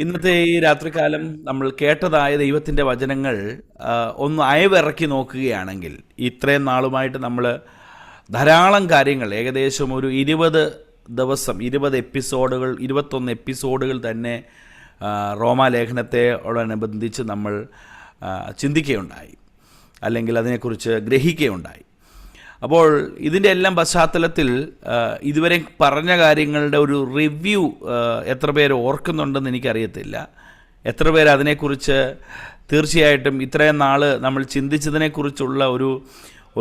ഇന്നത്തെ ഈ രാത്രികാലം നമ്മൾ കേട്ടതായ ദൈവത്തിൻ്റെ വചനങ്ങൾ ഒന്ന് അയവിറക്കി നോക്കുകയാണെങ്കിൽ ഇത്രയും നാളുമായിട്ട് നമ്മൾ ധാരാളം കാര്യങ്ങൾ ഏകദേശം ഒരു 20 ദിവസം 21 എപ്പിസോഡുകൾ തന്നെ റോമാലേഖനത്തോടനുബന്ധിച്ച് നമ്മൾ ചിന്തിക്കുകയുണ്ടായി, അല്ലെങ്കിൽ അതിനെക്കുറിച്ച് ഗ്രഹിക്കുകയുണ്ടായി. അപ്പോൾ ഇതിൻ്റെ എല്ലാം പശ്ചാത്തലത്തിൽ ഇതുവരെ പറഞ്ഞ കാര്യങ്ങളുടെ ഒരു റിവ്യൂ എത്ര പേര് ഓർക്കുന്നുണ്ടെന്ന് എനിക്കറിയത്തില്ല. എത്ര പേര് അതിനെക്കുറിച്ച് തീർച്ചയായിട്ടും ഇത്രയും നാൾ നമ്മൾ ചിന്തിച്ചതിനെക്കുറിച്ചുള്ള ഒരു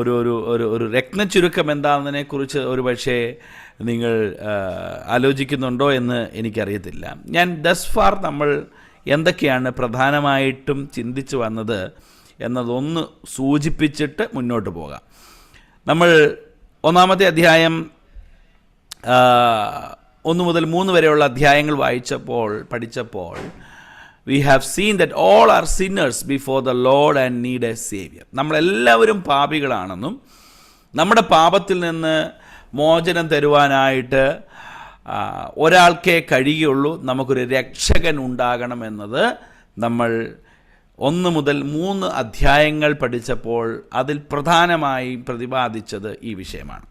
ഒരു ഒരു ഒരു ഒരു രത്നച്ചുരുക്കം എന്താണെന്നതിനെക്കുറിച്ച് ഒരു പക്ഷേ നിങ്ങൾ ആലോചിക്കുന്നുണ്ടോ എന്ന് എനിക്കറിയത്തില്ല. ഞാൻ ദസ് ഫാർ നമ്മൾ എന്തൊക്കെയാണ് പ്രധാനമായിട്ടും ചിന്തിച്ചു വന്നത് എന്നതൊന്ന് സൂചിപ്പിച്ചിട്ട് മുന്നോട്ട് പോകാം. നമ്മൾ ഒന്നാമത്തെ അധ്യായം 1 മുതൽ 3 വരെയുള്ള അധ്യായങ്ങൾ പഠിച്ചപ്പോൾ we have seen that all are sinners before the Lord and need a savior. നമ്മളെല്ലാവരും പാപികളാണെന്നും നമ്മുടെ പാപത്തിൽ നിന്ന് മോചനം തരുവാനായിട്ട് ഒരാൾക്കേ കഴിയുള്ളൂ, നമുക്കൊരു രക്ഷകൻ ഉണ്ടാകണമെന്നത് നമ്മൾ 1 മുതൽ 3 അധ്യായങ്ങൾ പഠിച്ചപ്പോൾ അതിൽ പ്രധാനമായി പ്രതിപാദിച്ചത് ഈ വിഷയമാണ്.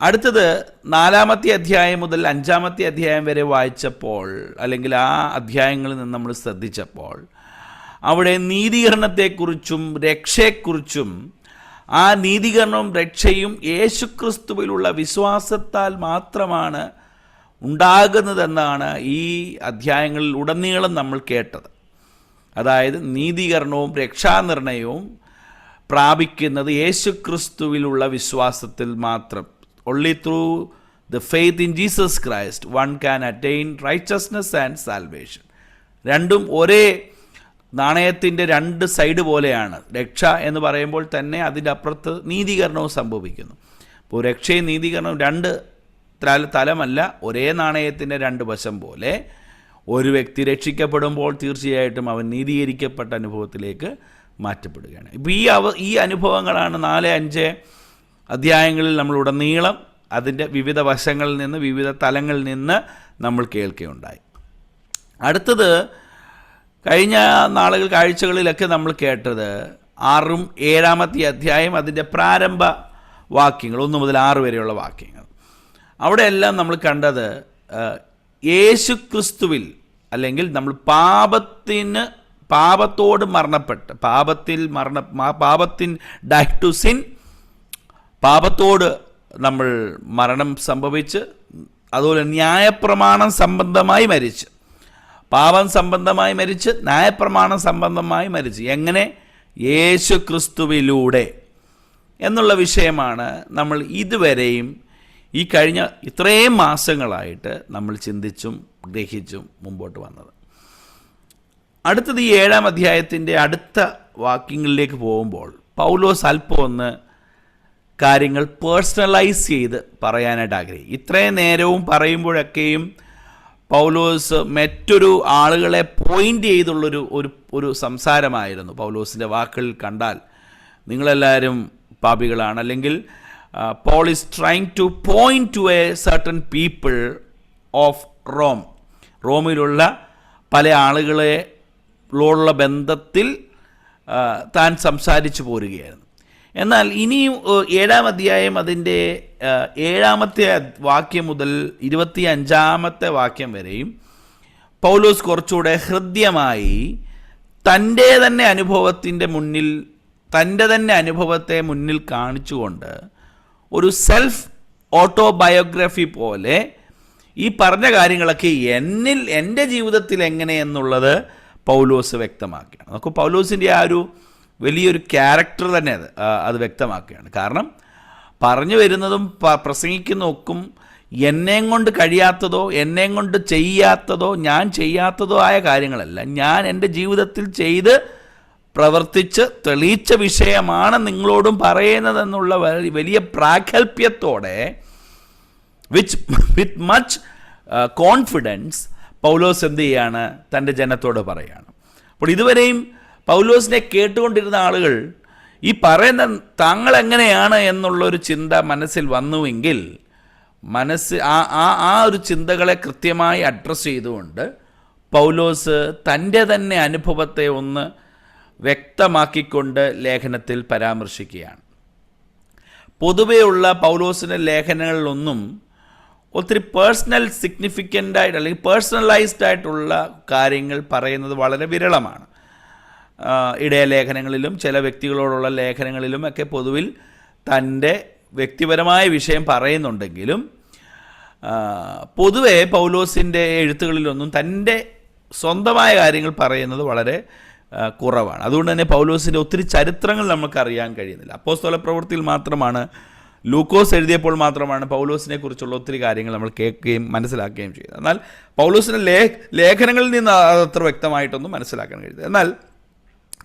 അടുത്തത് 4-ാമത്തെ അധ്യായം മുതൽ 5-ാമത്തെ അധ്യായം വരെ വായിച്ചപ്പോൾ, അല്ലെങ്കിൽ ആ അധ്യായങ്ങളിൽ നിന്ന് നമ്മൾ ശ്രദ്ധിച്ചപ്പോൾ, അവിടെ നീതീകരണത്തെക്കുറിച്ചും രക്ഷയെക്കുറിച്ചും ആ നീതീകരണവും രക്ഷയും യേശുക്രിസ്തുവിലുള്ള വിശ്വാസത്താൽ മാത്രമാണ് ഉണ്ടാകുന്നതെന്നാണ് ഈ അധ്യായങ്ങളിൽ ഉടനീളം നമ്മൾ കേട്ടത്. അതായത് നീതീകരണവും രക്ഷാനിർണയവും പ്രാപിക്കുന്നത് യേശുക്രിസ്തുവിലുള്ള വിശ്വാസത്തിൽ മാത്രം. Only through the faith in Jesus Christ one can attain righteousness and salvation. രണ്ടും ഒരേ നാണയത്തിൻ്റെ 2 സൈഡ് പോലെയാണ്. രക്ഷ എന്ന് പറയുമ്പോൾ തന്നെ അതിൻ്റെ അപ്പുറത്ത് നീതീകരണവും സംഭവിക്കുന്നു. അപ്പോൾ രക്ഷയും നീതീകരണവും 2 തലമല്ല, ഒരേ നാണയത്തിൻ്റെ 2 വശം പോലെ. ഒരു വ്യക്തി രക്ഷിക്കപ്പെടുമ്പോൾ തീർച്ചയായിട്ടും അവൻ നീതീകരിക്കപ്പെട്ട അനുഭവത്തിലേക്ക് മാറ്റപ്പെടുകയാണ്. ഇപ്പോൾ ഈ അനുഭവങ്ങളാണ് 4-5 അധ്യായങ്ങളിൽ നമ്മൾ ഉടനീളം അതിൻ്റെ വിവിധ വശങ്ങളിൽ നിന്ന്, വിവിധ തലങ്ങളിൽ നിന്ന് നമ്മൾ കേൾക്കുകയുണ്ടായി. അടുത്തത് കഴിഞ്ഞ ആഴ്ചകളിലൊക്കെ നമ്മൾ കേട്ടത് 6-7-ാമത്തെ അധ്യായം, അതിൻ്റെ പ്രാരംഭ വാക്യങ്ങൾ 1 മുതൽ 6 വരെയുള്ള വാക്യങ്ങൾ. അവിടെയെല്ലാം നമ്മൾ കണ്ടത് യേശുക്രിസ്തുവിൽ, അല്ലെങ്കിൽ നമ്മൾ പാപത്തോട് മരണപ്പെട്ട് പാപത്തിൻ ഡൈ ടു സിൻ, പാപത്തോട് നമ്മൾ മരണം സംഭവിച്ച്, അതുപോലെ ന്യായപ്രമാണം സംബന്ധമായി മരിച്ച്, പാപം സംബന്ധമായി മരിച്ച്, ന്യായപ്രമാണം സംബന്ധമായി മരിച്ച്, എങ്ങനെ? യേശുക്രിസ്തുവിലൂടെ എന്നുള്ള വിഷയമാണ് നമ്മൾ ഇതുവരെയും ഈ കഴിഞ്ഞ ഇത്രയും മാസങ്ങളായിട്ട് നമ്മൾ ചിന്തിച്ചും ഗ്രഹിച്ചും മുമ്പോട്ട് വന്നത്. അടുത്തത് ഈ 7-ാം അധ്യായത്തിൻ്റെ അടുത്ത വാക്യങ്ങളിലേക്ക് പോകുമ്പോൾ പൗലോസ് അല്പം ഒന്ന് കാര്യങ്ങൾ പേഴ്സണലൈസ് ചെയ്ത് പറയാനായിട്ട് ആഗ്രഹിക്കും. ഇത്രയും നേരവും പറയുമ്പോഴൊക്കെയും പൗലോസ് മറ്റൊരു ആളുകളെ പോയിൻ്റ് ചെയ്തുള്ളൊരു ഒരു സംസാരമായിരുന്നു. പൗലോസിൻ്റെ വാക്കുകളിൽ കണ്ടാൽ നിങ്ങളെല്ലാവരും പാപികളാണ്, അല്ലെങ്കിൽ Paul is trying to point to a certain people of Rome. റോമിലുള്ള പല ആളുകളോടുള്ള ബന്ധത്തിൽ താൻ സംസാരിച്ചു പോരുകയായിരുന്നു. എന്നാൽ ഇനിയും 7-ാം അധ്യായം അതിൻ്റെ 7-ാമത്തെ വാക്യം മുതൽ 25-ാമത്തെ വാക്യം വരെയും പൗലോസ് കുറച്ചുകൂടെ ഹൃദ്യമായി തൻ്റെ തന്നെ അനുഭവത്തെ മുന്നിൽ കാണിച്ചുകൊണ്ട് ഒരു സെൽഫ് ഓട്ടോബയോഗ്രഫി പോലെ ഈ പറഞ്ഞ കാര്യങ്ങളൊക്കെ എൻ്റെ ജീവിതത്തിൽ എങ്ങനെയെന്നുള്ളത് പൗലോസ് വ്യക്തമാക്കുകയാണ്. നമുക്ക് പൗലോസിൻ്റെ ആ ഒരു വലിയൊരു ക്യാരക്ടർ തന്നെ അത് വ്യക്തമാക്കുകയാണ്. കാരണം പറഞ്ഞു വരുന്നതും പ്രസംഗിക്കുന്നതൊക്കെ എന്നെയും കൊണ്ട് കഴിയാത്തതോ എന്നെയും കൊണ്ട് ചെയ്യാത്തതോ ഞാൻ ചെയ്യാത്തതോ ആയ കാര്യങ്ങളല്ല, ഞാൻ എൻ്റെ ജീവിതത്തിൽ ചെയ്ത് പ്രവർത്തിച്ച് തെളിയിച്ച വിഷയമാണ് നിങ്ങളോടും പറയുന്നതെന്നുള്ള വലിയ പ്രാഗൽഭ്യത്തോടെ വിത്ത് മച്ച് കോൺഫിഡൻസ് പൗലോസ് എന്ത് ചെയ്യാണ്? തൻ്റെ ജനത്തോട് പറയുകയാണ്. അപ്പോൾ ഇതുവരെയും പൗലോസിനെ കേട്ടുകൊണ്ടിരുന്ന ആളുകൾ ഈ പറയുന്ന താങ്കൾ എങ്ങനെയാണ് എന്നുള്ളൊരു ചിന്ത മനസ്സിൽ വന്നുവെങ്കിൽ ആ ഒരു ചിന്തകളെ കൃത്യമായി അഡ്രസ്സ് ചെയ്തുകൊണ്ട് പൗലോസ് തൻ്റെ തന്നെ അനുഭവത്തെ ഒന്ന് വ്യക്തമാക്കിക്കൊണ്ട് ലേഖനത്തിൽ പരാമർശിക്കുകയാണ്. പൊതുവെയുള്ള പൗലോസിൻ്റെ ലേഖനങ്ങളിലൊന്നും ഒത്തിരി പേഴ്സണൽ സിഗ്നിഫിക്കൻ്റായിട്ട് അല്ലെങ്കിൽ പേഴ്സണലൈസ്ഡ് ആയിട്ടുള്ള കാര്യങ്ങൾ പറയുന്നത് വളരെ വിരളമാണ്. ഇടയ ലേഖനങ്ങളിലും ചില വ്യക്തികളോടുള്ള ലേഖനങ്ങളിലും ഒക്കെ പൊതുവിൽ തൻ്റെ വ്യക്തിപരമായ വിഷയം പറയുന്നുണ്ടെങ്കിലും പൊതുവെ പൗലോസിൻ്റെ എഴുത്തുകളിലൊന്നും തൻ്റെ സ്വന്തമായ കാര്യങ്ങൾ പറയുന്നത് വളരെ കുറവാണ്. അതുകൊണ്ട് തന്നെ പൗലോസിൻ്റെ ഒത്തിരി ചരിത്രങ്ങൾ നമുക്കറിയാൻ കഴിയുന്നില്ല. അപ്പോസ്തല പ്രവൃത്തിയിൽ മാത്രമാണ്, ലൂക്കോസ് എഴുതിയപ്പോൾ മാത്രമാണ് പൗലോസിനെ കുറിച്ചുള്ള ഒത്തിരി കാര്യങ്ങൾ നമ്മൾ കേൾക്കുകയും മനസ്സിലാക്കുകയും ചെയ്തത്. എന്നാൽ പൗലോസിൻ്റെ ലേഖനങ്ങളിൽ നിന്ന് അത്ര വ്യക്തമായിട്ടൊന്നും മനസ്സിലാക്കാൻ കഴിയുന്നത്. എന്നാൽ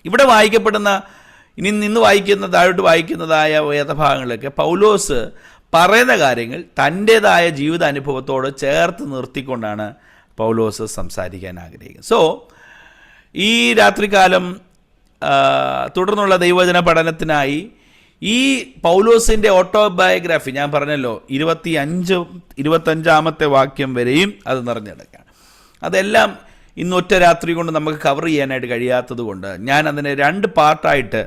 ഇവിടെ വായിക്കപ്പെടുന്ന, ഇന്ന് വായിക്കുന്ന, താഴോട്ട് വായിക്കുന്നതായ വേദഭാഗങ്ങളിലൊക്കെ പൗലോസ് പറയുന്ന കാര്യങ്ങൾ തൻ്റേതായ ജീവിതാനുഭവത്തോട് ചേർത്ത് നിർത്തിക്കൊണ്ടാണ് പൗലോസ് സംസാരിക്കാൻ ആഗ്രഹിക്കുന്നത്. സോ ഈ രാത്രികാലം തുടർന്നുള്ള ദൈവവചന പഠനത്തിനായി ഈ പൗലോസിൻ്റെ ഓട്ടോബയോഗ്രാഫി ഞാൻ പറഞ്ഞല്ലോ 25-25 വാക്യം വരെയും അത് നിറഞ്ഞെടുക്കുകയാണ്. അതെല്ലാം ഇന്ന് ഒറ്റ രാത്രി കൊണ്ട് നമുക്ക് കവർ ചെയ്യാനായിട്ട് കഴിയാത്തത് കൊണ്ട് ഞാൻ അതിനെ 2 പാർട്ടായിട്ട്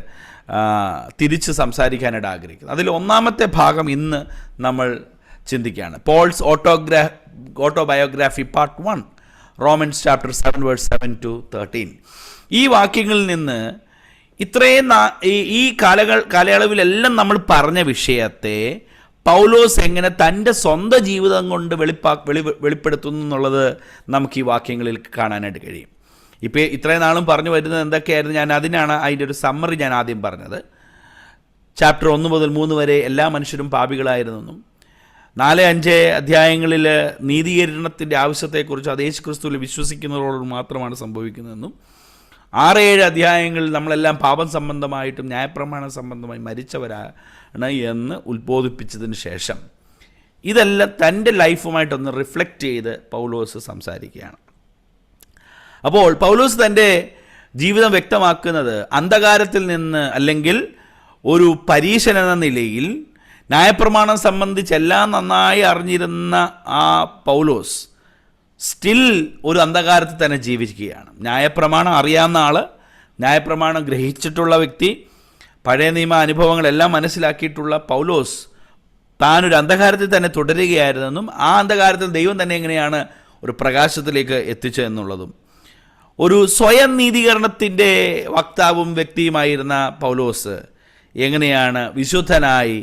തിരിച്ച് സംസാരിക്കാനായിട്ട് ആഗ്രഹിക്കുന്നു. അതിൽ ഒന്നാമത്തെ ഭാഗം ഇന്ന് നമ്മൾ ചിന്തിക്കുകയാണ്. Paul's autobiography part 1, Romans chapter 7 verse 7-13. ഈ വാക്യങ്ങളിൽ നിന്ന് ഇത്രയും ഈ കാലയളവിലെല്ലാം നമ്മൾ പറഞ്ഞ വിഷയത്തെ പൗലോസ് എങ്ങനെ തൻ്റെ സ്വന്തം ജീവിതം കൊണ്ട് വെളിപ്പെടുത്തുന്നു എന്നുള്ളത് നമുക്ക് ഈ വാക്യങ്ങളിൽ കാണാനായിട്ട് കഴിയും. ഇപ്പോൾ ഇത്രയും നാളും പറഞ്ഞു വരുന്നത് എന്തൊക്കെയായിരുന്നു, അതിനാണ് അതിൻ്റെ ഒരു സമ്മറി ഞാൻ ആദ്യം പറഞ്ഞത്. ചാപ്റ്റർ 1 മുതൽ 3 വരെ എല്ലാ മനുഷ്യരും പാപികളായിരുന്നെന്നും 4-5 അധ്യായങ്ങളിൽ നീതീകരണത്തിൻ്റെ ആവശ്യത്തെക്കുറിച്ച് അത് യേശു ക്രിസ്തുവിൽ വിശ്വസിക്കുന്നവരോട് മാത്രമാണ് സംഭവിക്കുന്നതെന്നും 6-7 അധ്യായങ്ങളിൽ നമ്മളെല്ലാം പാപം സംബന്ധമായിട്ടും ന്യായപ്രമാണ സംബന്ധമായി മരിച്ചവരാണ് എന്ന് ഉത്ബോധിപ്പിച്ചതിന് ശേഷം ഇതെല്ലാം തൻ്റെ ലൈഫുമായിട്ടൊന്ന് റിഫ്ലക്റ്റ് ചെയ്ത് പൗലോസ് സംസാരിക്കുകയാണ്. അപ്പോൾ പൗലോസ് തൻ്റെ ജീവിതം വ്യക്തമാക്കുന്നത് അന്ധകാരത്തിൽ നിന്ന്, അല്ലെങ്കിൽ ഒരു പരീശൻ എന്ന നിലയിൽ ന്യായപ്രമാണം സംബന്ധിച്ച് എല്ലാം നന്നായി അറിഞ്ഞിരുന്ന ആ പൗലോസ് സ്റ്റിൽ ഒരു അന്ധകാരത്തിൽ തന്നെ ജീവിക്കുകയാണ്. ന്യായപ്രമാണം അറിയാവുന്ന ആൾ, ന്യായപ്രമാണം ഗ്രഹിച്ചിട്ടുള്ള വ്യക്തി, പഴയ നിയമ അനുഭവങ്ങളെല്ലാം മനസ്സിലാക്കിയിട്ടുള്ള പൗലോസ് താനൊരു അന്ധകാരത്തിൽ തന്നെ തുടരുകയായിരുന്നെന്നും ആ അന്ധകാരത്തിൽ ദൈവം തന്നെ എങ്ങനെയാണ് ഒരു പ്രകാശത്തിലേക്ക് എത്തിച്ചതെന്നുള്ളതും, ഒരു സ്വയം നീതീകരണത്തിൻ്റെ വക്താവും വ്യക്തിയുമായിരുന്ന പൗലോസ് എങ്ങനെയാണ് വിശുദ്ധനായി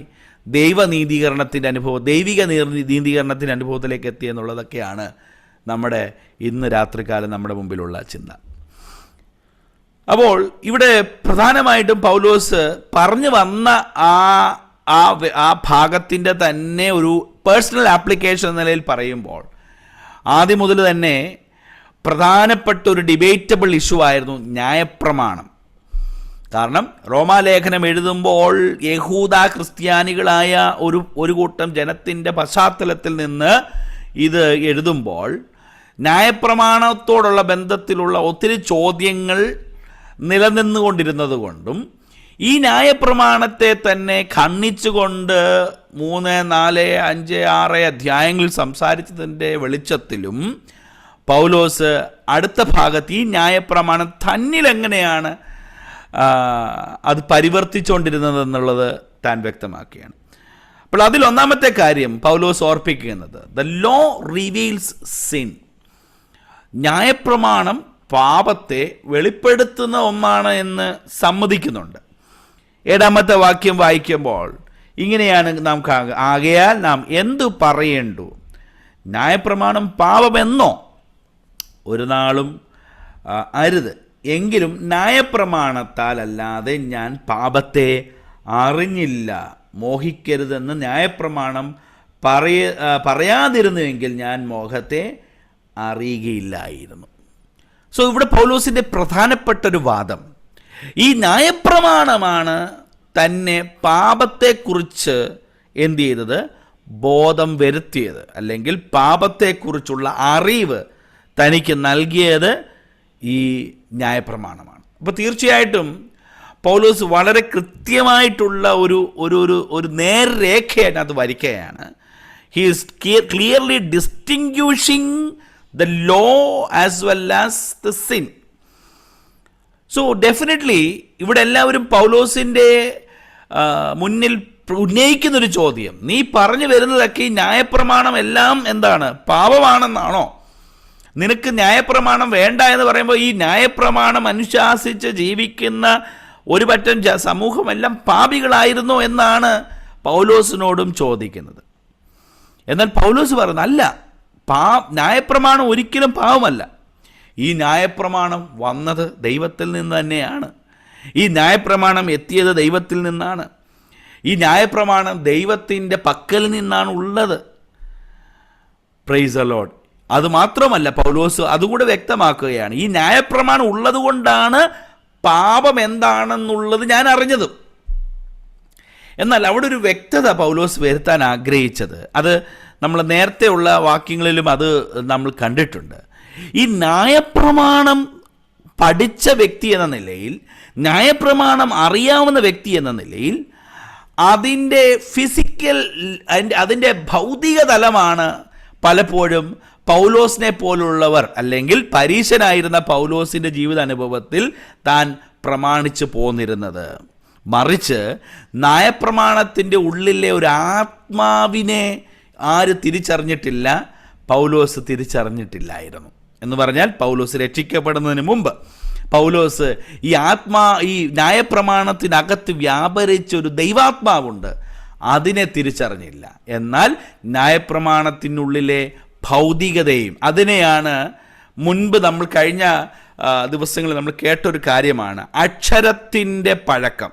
ദൈവനീതീകരണത്തിൻ്റെ അനുഭവം, ദൈവിക നീതീകരണത്തിൻ്റെ അനുഭവത്തിലേക്ക് എത്തിയെന്നുള്ളതൊക്കെയാണ് നമ്മുടെ ഇന്ന് രാത്രികാലം നമ്മുടെ മുമ്പിലുള്ള ചിന്ത. അപ്പോൾ ഇവിടെ പ്രധാനമായിട്ടും പൗലോസ് പറഞ്ഞു വന്ന ആ ഭാഗത്തിൻ്റെ തന്നെ ഒരു പേഴ്സണൽ ആപ്ലിക്കേഷൻ എന്ന നിലയിൽ പറയുമ്പോൾ ആദ്യം മുതൽ തന്നെ പ്രധാനപ്പെട്ട ഒരു ഡിബേറ്റബിൾ ഇഷ്യൂ ആയിരുന്നു ന്യായപ്രമാണം. കാരണം റോമാലേഖനം എഴുതുമ്പോൾ യഹൂദ ക്രിസ്ത്യാനികളായ ഒരു കൂട്ടം ജനത്തിൻ്റെ പശ്ചാത്തലത്തിൽ നിന്ന് ഇത് എഴുതുമ്പോൾ ന്യായപ്രമാണത്തോടുള്ള ബന്ധത്തിലുള്ള ഒത്തിരി ചോദ്യങ്ങൾ നിലനിന്നുകൊണ്ടിരുന്നത് കൊണ്ടും ഈ ന്യായപ്രമാണത്തെ തന്നെ ഖണ്ഡിച്ചുകൊണ്ട് 3, 4, 5, 6 അധ്യായങ്ങൾ സംസാരിച്ചതിൻ്റെ വെളിച്ചത്തിലും പൗലോസ് അടുത്ത ഭാഗത്ത് ഈ ന്യായപ്രമാണം തന്നിലെങ്ങനെയാണ് അത് പരിവർത്തിച്ചുകൊണ്ടിരുന്നത് എന്നുള്ളത് താൻ വ്യക്തമാക്കുകയാണ്. അപ്പോൾ അതിലൊന്നാമത്തെ കാര്യം പൗലോസ് ഓർപ്പിക്കുന്നത് ദ ലോ റിവീൽസ് സിൻ. ന്യായപ്രമാണം പാപത്തെ വെളിപ്പെടുത്തുന്ന ഒന്നാണ് എന്ന് സമ്മതിക്കുന്നുണ്ട്. 7-ാമത്തെ വാക്യം വായിക്കുമ്പോൾ ഇങ്ങനെയാണ് നാം ആകയാൽ നാം എന്തു പറയേണ്ടു? ന്യായപ്രമാണം പാപമെന്നോ? ഒരു നാളും അരുത്. എങ്കിലും ന്യായപ്രമാണത്താൽ അല്ലാതെ ഞാൻ പാപത്തെ അറിഞ്ഞില്ല. മോഹിക്കരുതെന്ന് ന്യായപ്രമാണം പറയാതിരുന്നുവെങ്കിൽ ഞാൻ മോഹത്തെ അറിയുകയില്ലായിരുന്നു. സോ ഇവിടെ പൗലോസിൻ്റെ പ്രധാനപ്പെട്ടൊരു വാദം, ഈ ന്യായപ്രമാണമാണ് തന്നെ പാപത്തെക്കുറിച്ച് എന്ത് ചെയ്തത്? ബോധം വരുത്തിയത്, അല്ലെങ്കിൽ പാപത്തെക്കുറിച്ചുള്ള അറിവ് തനിക്ക് നൽകിയത് ഈ ന്യായപ്രമാണമാണ്. അപ്പോൾ തീർച്ചയായിട്ടും പൗലോസ് വളരെ കൃത്യമായിട്ടുള്ള ഒരു നേർരേഖ അതിനകത്ത് വരിക്കുകയാണ്. He is clearly distinguishing the law as well as the sin. So definitely ഇവിടെ എല്ലാവരും പൗലോസിൻ്റെ മുന്നിൽ ഉന്നയിക്കുന്നൊരു ചോദ്യം, നീ പറഞ്ഞു വരുന്നതൊക്കെ ഈ ന്യായപ്രമാണം എല്ലാം എന്താണ്, പാപമാണെന്നാണോ? നിനക്ക് ന്യായപ്രമാണം വേണ്ട എന്ന് പറയുമ്പോൾ ഈ ന്യായപ്രമാണം അനുശാസിച്ച് ജീവിക്കുന്ന ഒരു പറ്റം സമൂഹമെല്ലാം പാപികളായിരുന്നു എന്നാണ് പൗലോസിനോടും ചോദിക്കുന്നത്. എന്നാൽ പൗലോസ് പറയുന്നത് അല്ല, ന്യായപ്രമാണം ഒരിക്കലും പാപമല്ല. ഈ ന്യായപ്രമാണം വന്നത് ദൈവത്തിൽ നിന്ന് തന്നെയാണ്. ഈ ന്യായപ്രമാണം എത്തിയത് ദൈവത്തിൽ നിന്നാണ്. ഈ ന്യായപ്രമാണം ദൈവത്തിൻ്റെ പക്കൽ നിന്നാണ് ഉള്ളത്. Price the Lord. അതുമാത്രമല്ല, പൗലോസ് അതുകൂടെ വ്യക്തമാക്കുകയാണ്, ഈ ന്യായപ്രമാണം ഉള്ളത് കൊണ്ടാണ് പാപം എന്താണെന്നുള്ളത് ഞാൻ അറിഞ്ഞതും. എന്നാൽ അവിടെ ഒരു വ്യക്തത പൗലോസ് വരുത്താൻ ആഗ്രഹിച്ചത്, അത് നമ്മൾ നേരത്തെ ഉള്ള വാക്യങ്ങളിലും അത് നമ്മൾ കണ്ടിട്ടുണ്ട്. ഈ ന്യായപ്രമാണം പഠിച്ച വ്യക്തി എന്ന നിലയിൽ, ന്യായപ്രമാണം അറിയാവുന്ന വ്യക്തി എന്ന നിലയിൽ, അതിൻ്റെ ഫിസിക്കൽ, അതിൻ്റെ ഭൗതിക തലമാണ് പലപ്പോഴും പൗലോസിനെ പോലുള്ളവർ അല്ലെങ്കിൽ പരീശനായിരുന്ന പൗലോസിൻ്റെ ജീവിതാനുഭവത്തിൽ താൻ പ്രമാണിച്ചു പോന്നിരുന്നത്. മറിച്ച് ന്യായപ്രമാണത്തിൻ്റെ ഉള്ളിലെ ഒരു ആത്മാവിനെ ആര് തിരിച്ചറിഞ്ഞിട്ടില്ല? പൗലോസ് തിരിച്ചറിഞ്ഞിട്ടില്ലായിരുന്നു. എന്ന് പറഞ്ഞാൽ പൗലോസ് രക്ഷിക്കപ്പെടുന്നതിന് മുമ്പ് പൗലോസ് ഈ ന്യായപ്രമാണത്തിനകത്ത് വ്യാപരിച്ചൊരു ദൈവാത്മാവുണ്ട്, അതിനെ തിരിച്ചറിഞ്ഞില്ല. എന്നാൽ ന്യായപ്രമാണത്തിനുള്ളിലെ ഭൗതികതയും, അതിനെയാണ് മുൻപ് നമ്മൾ കഴിഞ്ഞ ദിവസങ്ങളിൽ നമ്മൾ കേട്ടൊരു കാര്യമാണ് അക്ഷരത്തിൻ്റെ പഴക്കം.